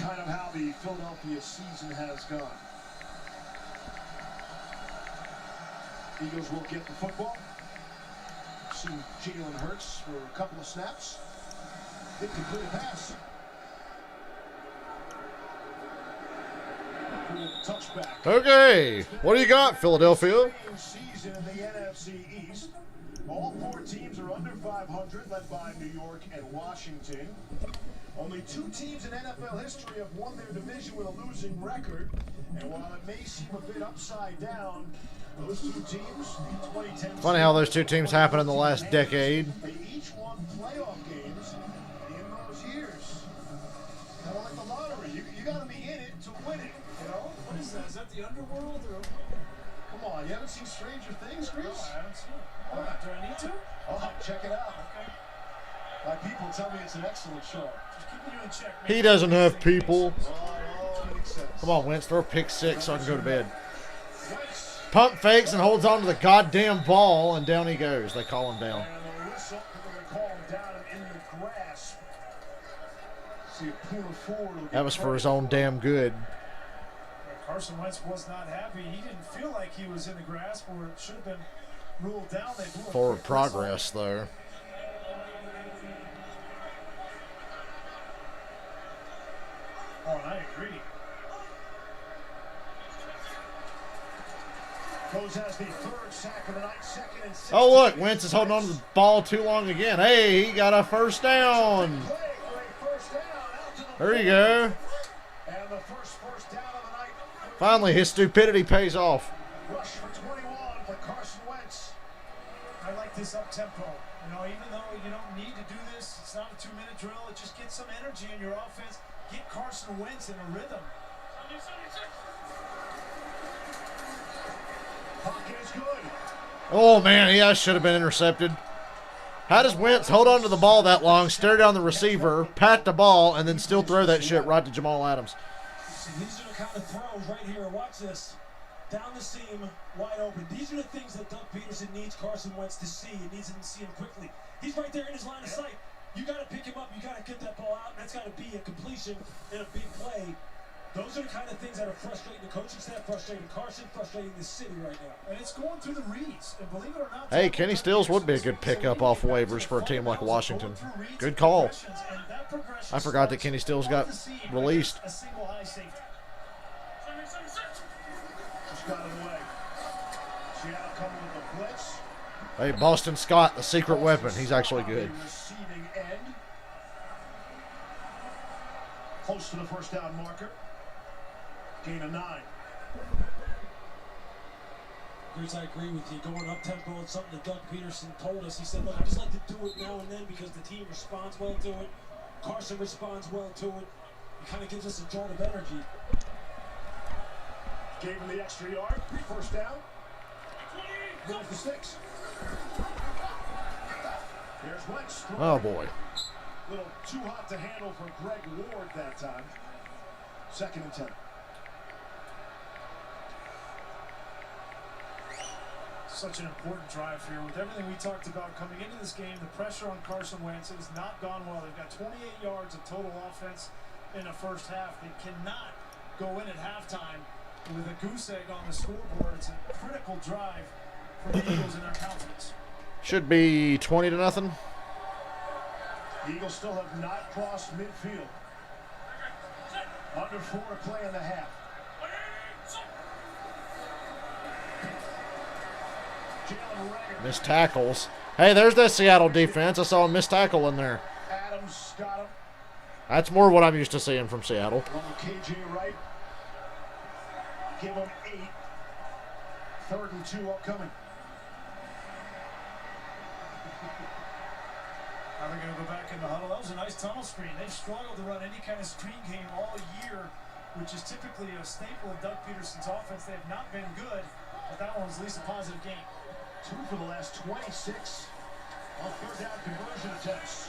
Kind of how the Philadelphia season has gone. Eagles will get the football. Seen Jalen Hurts for a couple of snaps. Didn't complete a pass. Okay, what do you got, Philadelphia? Season in the NFC East. All 4 teams are under 500, led by New York and Washington. Only 2 teams in NFL history have won their division with a losing record. And while it may seem a bit upside down, those 2 teams, 2010. Funny how those 2 teams happened in the last decade. They each won playoff games in those years. Kind of like the lottery. You got to be in it to win it, you know? What is that? Is that the underworld? Or? Come on, you haven't seen Stranger Things, Chris? No, I haven't seen it. Do I need to? Oh, check it out. Okay. My people tell me it's an excellent show. Just keeping you in check. He doesn't have people. Oh, makes sense. Come on, Wentz, throw a pick 6 so I can go to bed. Pump fakes and holds on to the goddamn ball, and down he goes. They call him down. And the whistle, they're going to call him down and in the grasp. See if Puna Ford will get That was for his own damn good. Carson Wentz was not happy. He didn't feel like he was in the grasp, or it should have been ruled down. They blew a Forward quick progress, though. Oh, and I agree. Goes as the 3rd sack of the night, 2nd and 6. Oh, look, Wentz is holding on to the ball too long again. Hey, he got a first down. There you go. And the first down of the night. Finally, his stupidity pays off. Rush for 21 for Carson Wentz. I like this up-tempo. You know, even though you don't need to do this, it's not a 2-minute drill. It just gets some energy in your offense. Get Carson Wentz in a rhythm. Pocket is good. Oh, man, he should have been intercepted. How does Wentz hold on to the ball that long, stare down the receiver, pat the ball, and then still throw that shit right to Jamal Adams? See, these are the kind of throws right here. Watch this. Down the seam, wide open. These are the things that Doug Peterson needs Carson Wentz to see. He needs him to see him quickly. He's right there in his line of sight. You got to pick him up. You got to get that ball out. And that's got to be a completion and a big play. Those are the kind of things that are frustrating the coaching staff, frustrating Carson, frustrating the city right now. And it's going through the reads. And believe it or not, Hey, Kenny Stills would be a good pickup off waivers for a team like Washington. Good call. I forgot that Kenny Stills got released. A single high safety. Just got it away. Seattle coming with the blitz. Hey, Boston Scott, the secret weapon. He's actually good. Receiving end. Close to the first down marker. Gain of 9. Bruce, I agree with you. Going up tempo is something that Doug Peterson told us. He said, look, I just like to do it now and then because the team responds well to it. Carson responds well to it. It kind of gives us a jolt of energy. Gave him the extra yard. First down. Goes the 6. Here's Wentz. Oh, boy. A little too hot to handle for Greg Ward that time. 2nd and 10. Such an important drive here. With everything we talked about coming into this game, the pressure on Carson Wentz has not gone well. They've got 28 yards of total offense in the first half. They cannot go in at halftime with a goose egg on the scoreboard. It's a critical drive for the Eagles in their confidence. Should be 20-0. The Eagles still have not crossed midfield. Under 4 to play in the half. Missed tackles. Hey, there's that Seattle defense. I saw a missed tackle in there. Adams got him. That's more what I'm used to seeing from Seattle. KJ Wright. Give him 8. 3rd and 2 upcoming. Now they're going to go back in the huddle. That was a nice tunnel screen. They've struggled to run any kind of screen game all year, which is typically a staple of Doug Peterson's offense. They have not been good, but that one was at least a positive game. 2 for the last 26 on 3rd down conversion attempts.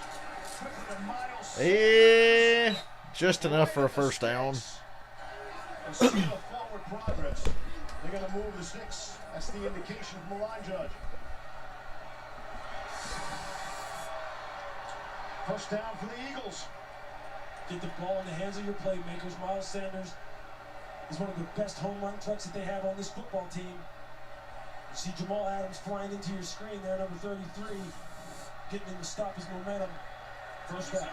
Quickly to Miles. Just enough for a first down. And see the forward progress. They're going to move the 6. That's the indication from the line judge. First down for the Eagles. Get the ball in the hands of your playmakers. Miles Sanders is one of the best home run threats that they have on this football team. You see Jamal Adams flying into your screen there, number 33, getting him to stop his momentum. First down.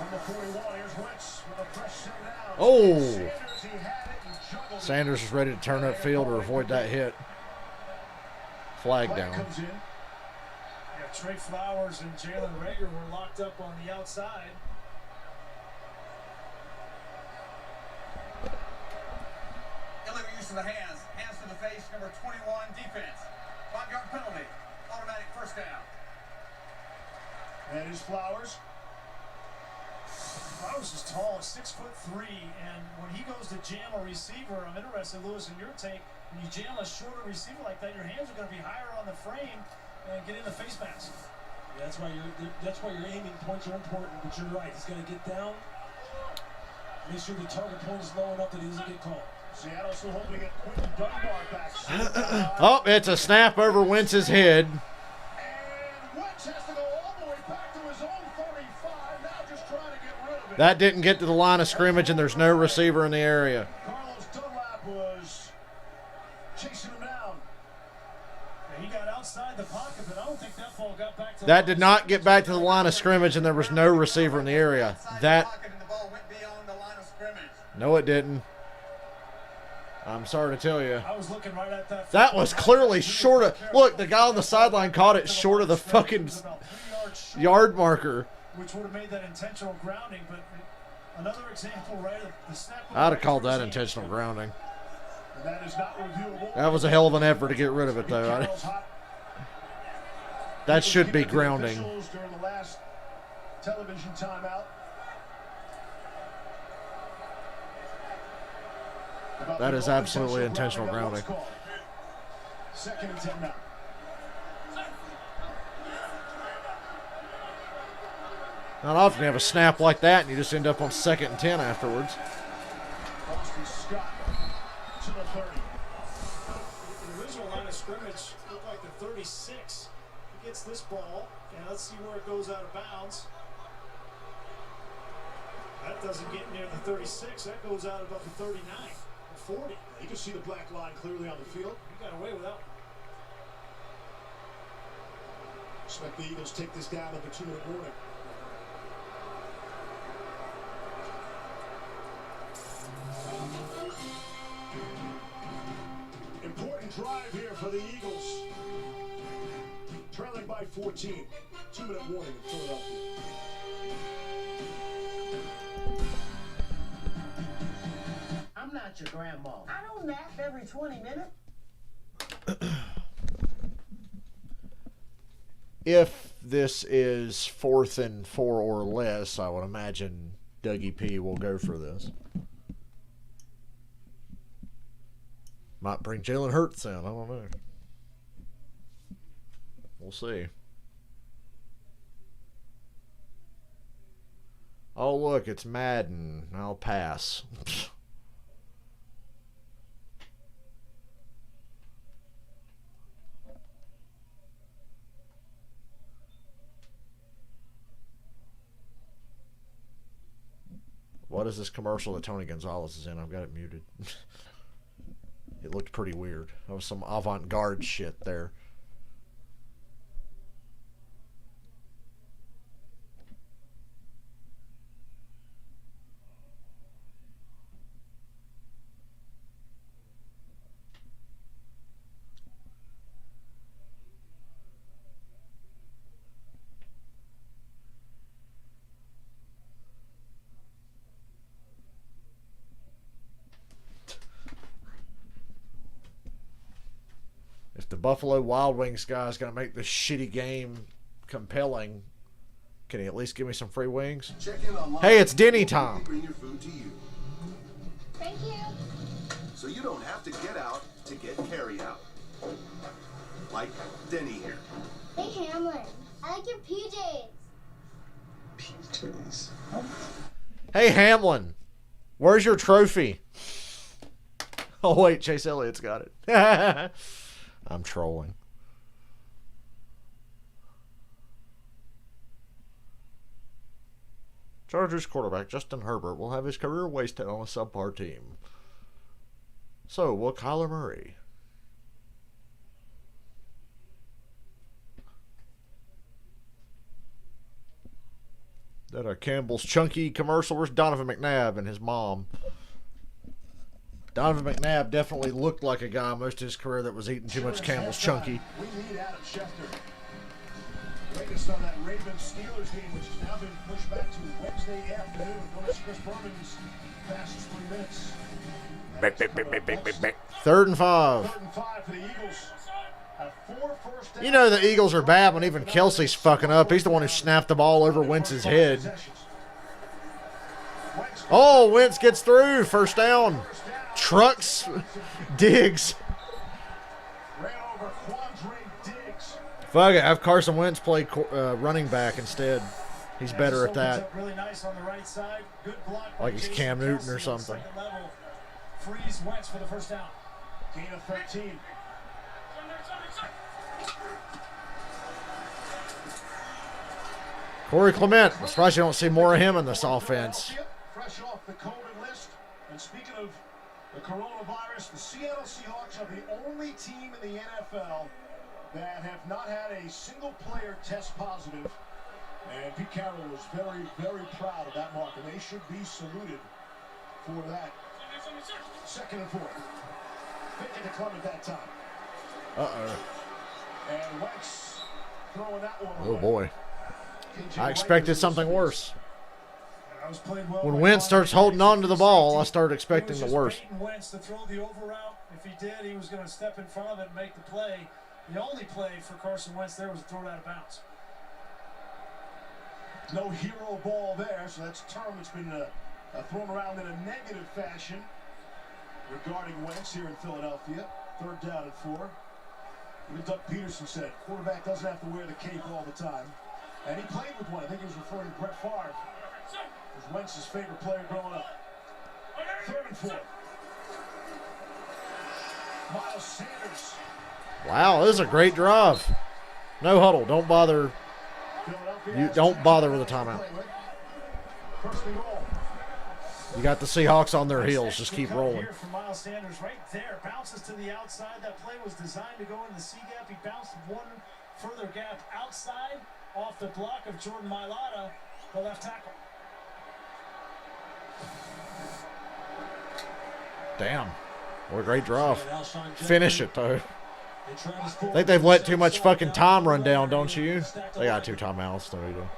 Number 41, here's Wentz with a fresh set down. Oh! Sanders, he had it and juggled it. Sanders is ready to turn upfield to avoid that hit. Flag down. Comes in. Yeah, Trey Flowers and Jalen Reagor were locked up on the outside. Illegal use of the hands. Hands to the face, number 21, defense. 5-yard penalty. Automatic first down. That is Flowers. Flowers is tall, 6'3", and when he goes to jam a receiver, I'm interested, Lewis, in your take. When you jam a shorter receiver like that, your hands are going to be higher on the frame and get in the face mask. Yeah, that's why your aiming points are important. But you're right. He's got to get down. Make sure the target point is low enough that he doesn't get caught. Seattle still hoping to get Quentin Dunbar back. Oh, it's a snap over Wentz's head. And Wentz has to go all the way back to his own 35. Now just trying to get rid of it. That didn't get to the line of scrimmage, and there's no receiver in the area. Carlos Dunlap was chasing him down. Yeah, he got outside the pocket, but I don't think that ball got back to That did not get back to the line of scrimmage, and there was no receiver in the area. That. No, it didn't. I'm sorry to tell you. I was looking right at that. That was clearly short of. Look, the guy on the sideline caught it short of the fucking yard marker. Which would have made that intentional grounding, but another example, right? The snap. I'd have called that intentional grounding. And that is not reviewable. That was a hell of an effort to get rid of it, though. That should be grounding. During the last television timeout. That is absolutely intentional grounding. Second and 10 now. Not often you have a snap like that and you just end up on 2nd and 10 afterwards. Austin Scott to the 30. The original line of scrimmage looked like the 36. He gets this ball, and let's see where it goes out of bounds. That doesn't get near the 36. That goes out about the 39. 40. You can see the black line clearly on the field. He got away with that one. Expect the Eagles take this down at the 2-minute warning. Important drive here for the Eagles. Trailing by 14. 2-minute warning in Philadelphia. I'm not your grandma. I don't nap every 20 minutes. If this is 4th and 4 or less, I would imagine Dougie P will go for this. Might bring Jalen Hurts in. I don't know. We'll see. Oh, look, it's Madden. I'll pass. What is this commercial that Tony Gonzalez is in? I've got it muted. It looked pretty weird. That was some avant-garde shit there. If the Buffalo Wild Wings guy is going to make this shitty game compelling, can he at least give me some free wings? Hey, it's Denny time. Bring your food to you. Thank you. So you don't have to get out to get carry out. Like Denny here. Hey, Hamlin. I like your PJs. PJs? Hey, Hamlin. Where's your trophy? Oh, wait. Chase Elliott's got it. I'm trolling. Chargers quarterback Justin Herbert will have his career wasted on a subpar team. So will Kyler Murray. That a Campbell's Chunky commercial. Where's Donovan McNabb and his mom? Donovan McNabb definitely looked like a guy most of his career that was eating too much Campbell's Chunky. We need Adam Schefter. Latest on that Ravens-Steelers game, which has now been pushed back to Wednesday afternoon. Notice Chris Berman's fastest 3 minutes. Third and 5. 3rd and 5 for the Eagles. You know the Eagles are bad when even Kelsey's fucking up. He's the one who snapped the ball over Wentz's head. Oh, Wentz gets through. First down. Trucks Diggs. Fuck it. Have Carson Wentz play running back instead. He's better at that. Like he's Cam Newton or something. Freeze Wentz for the first down. Gain of 13. Corey Clement. I'm surprised you don't see more of him in this offense. Fresh off the COVID list. And speaking of the coronavirus, the Seattle Seahawks are the only team in the NFL that have not had a single player test positive. And Pete Carroll was very, very proud of that mark. And they should be saluted for that. 2nd and 4. Picking to Clement that time. Uh-oh. And Wentz throwing that one Oh, away. boy. I expected something worse. When Wentz starts holding on to the ball, I start expecting the worst. Wentz to throw the over route. If he did, he was going to step in front of it and make the play. The only play for Carson Wentz there was to throw it out of bounds. No hero ball there, so that's a term that's been thrown around in a negative fashion regarding Wentz here in Philadelphia. 3rd down and 4. Even Doug Peterson said, quarterback doesn't have to wear the cape all the time. And he played with one. I think he was referring to Brett Favre. It was Wentz's favorite player growing up. 3rd and 4. Miles Sanders. Wow, this is a great drive. No huddle. Don't bother. You don't bother with a timeout. You got the Seahawks on their heels. Just keep rolling. For Miles Sanders right there. Bounces to the outside. That play was designed to go in the C gap. He bounced one further gap outside off the block of Jordan Mailata, the left tackle. Damn. What a great drive. Finish it, though. I think they've let too much fucking time run down, don't you? They got 2 timeouts. There you go.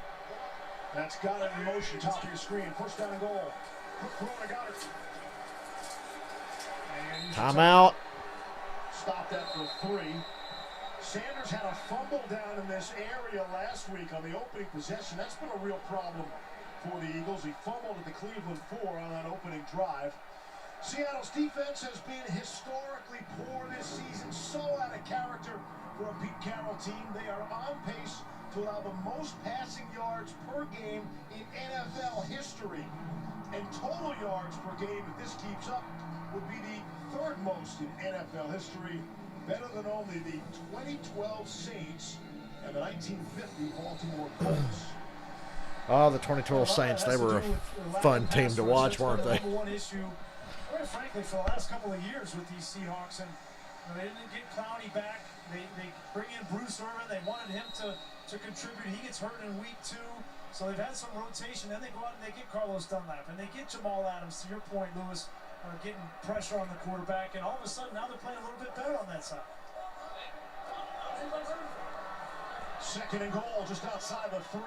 That's got it in motion, top of your screen. First down and goal. Corona got it. Timeout. Stopped that for 3. Sanders had a fumble down in this area last week on the opening possession. That's been a real problem for the Eagles. He fumbled at the Cleveland 4 on that opening drive. Seattle's defense has been historically poor this season, so out of character for a Pete Carroll team. They are on pace to allow the most passing yards per game in NFL history. And total yards per game, if this keeps up, would be the 3rd most in NFL history, better than only the 2012 Saints and the 1950 Baltimore Colts. Oh, the 2012 Saints. They were a fun team to watch, weren't they? Quite frankly, for the last couple of years with these Seahawks, and they didn't get Clowney back. They bring in Bruce Irvin. They wanted him to contribute. He gets hurt in week 2, so they've had some rotation. Then they go out and they get Carlos Dunlap, and they get Jamal Adams. To your point, Lewis, getting pressure on the quarterback, and all of a sudden now they're playing a little bit better on that side. 2nd and goal, just outside the 3.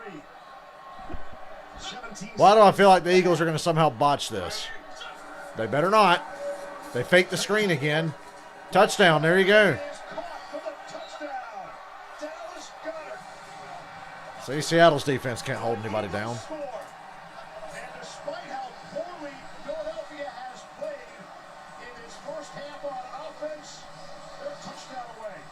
Why do I feel like the Eagles are going to somehow botch this? They better not. They fake the screen again. Touchdown. There you go. See, Seattle's defense can't hold anybody down. And despite how poorly Philadelphia has played in its first half on offense, they're a touchdown away.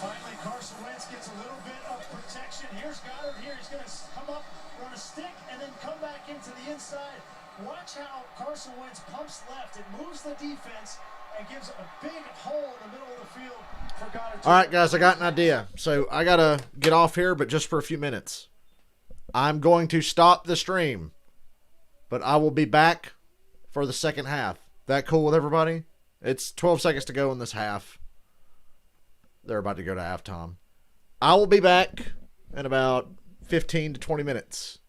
Finally, Carson Wentz gets a little bit of protection. Here's Goddard here. He's going to come up, run a stick, and then come back into the inside. Watch how Carson Wentz pumps left. It moves the defense and gives a big hole in the middle of the field for Goddard. All right, guys, I got an idea. So I got to get off here, but just for a few minutes. I'm going to stop the stream, but I will be back for the second half. That cool with everybody? It's 12 seconds to go in this half. They're about to go to halftime. I will be back in about 15 to 20 minutes.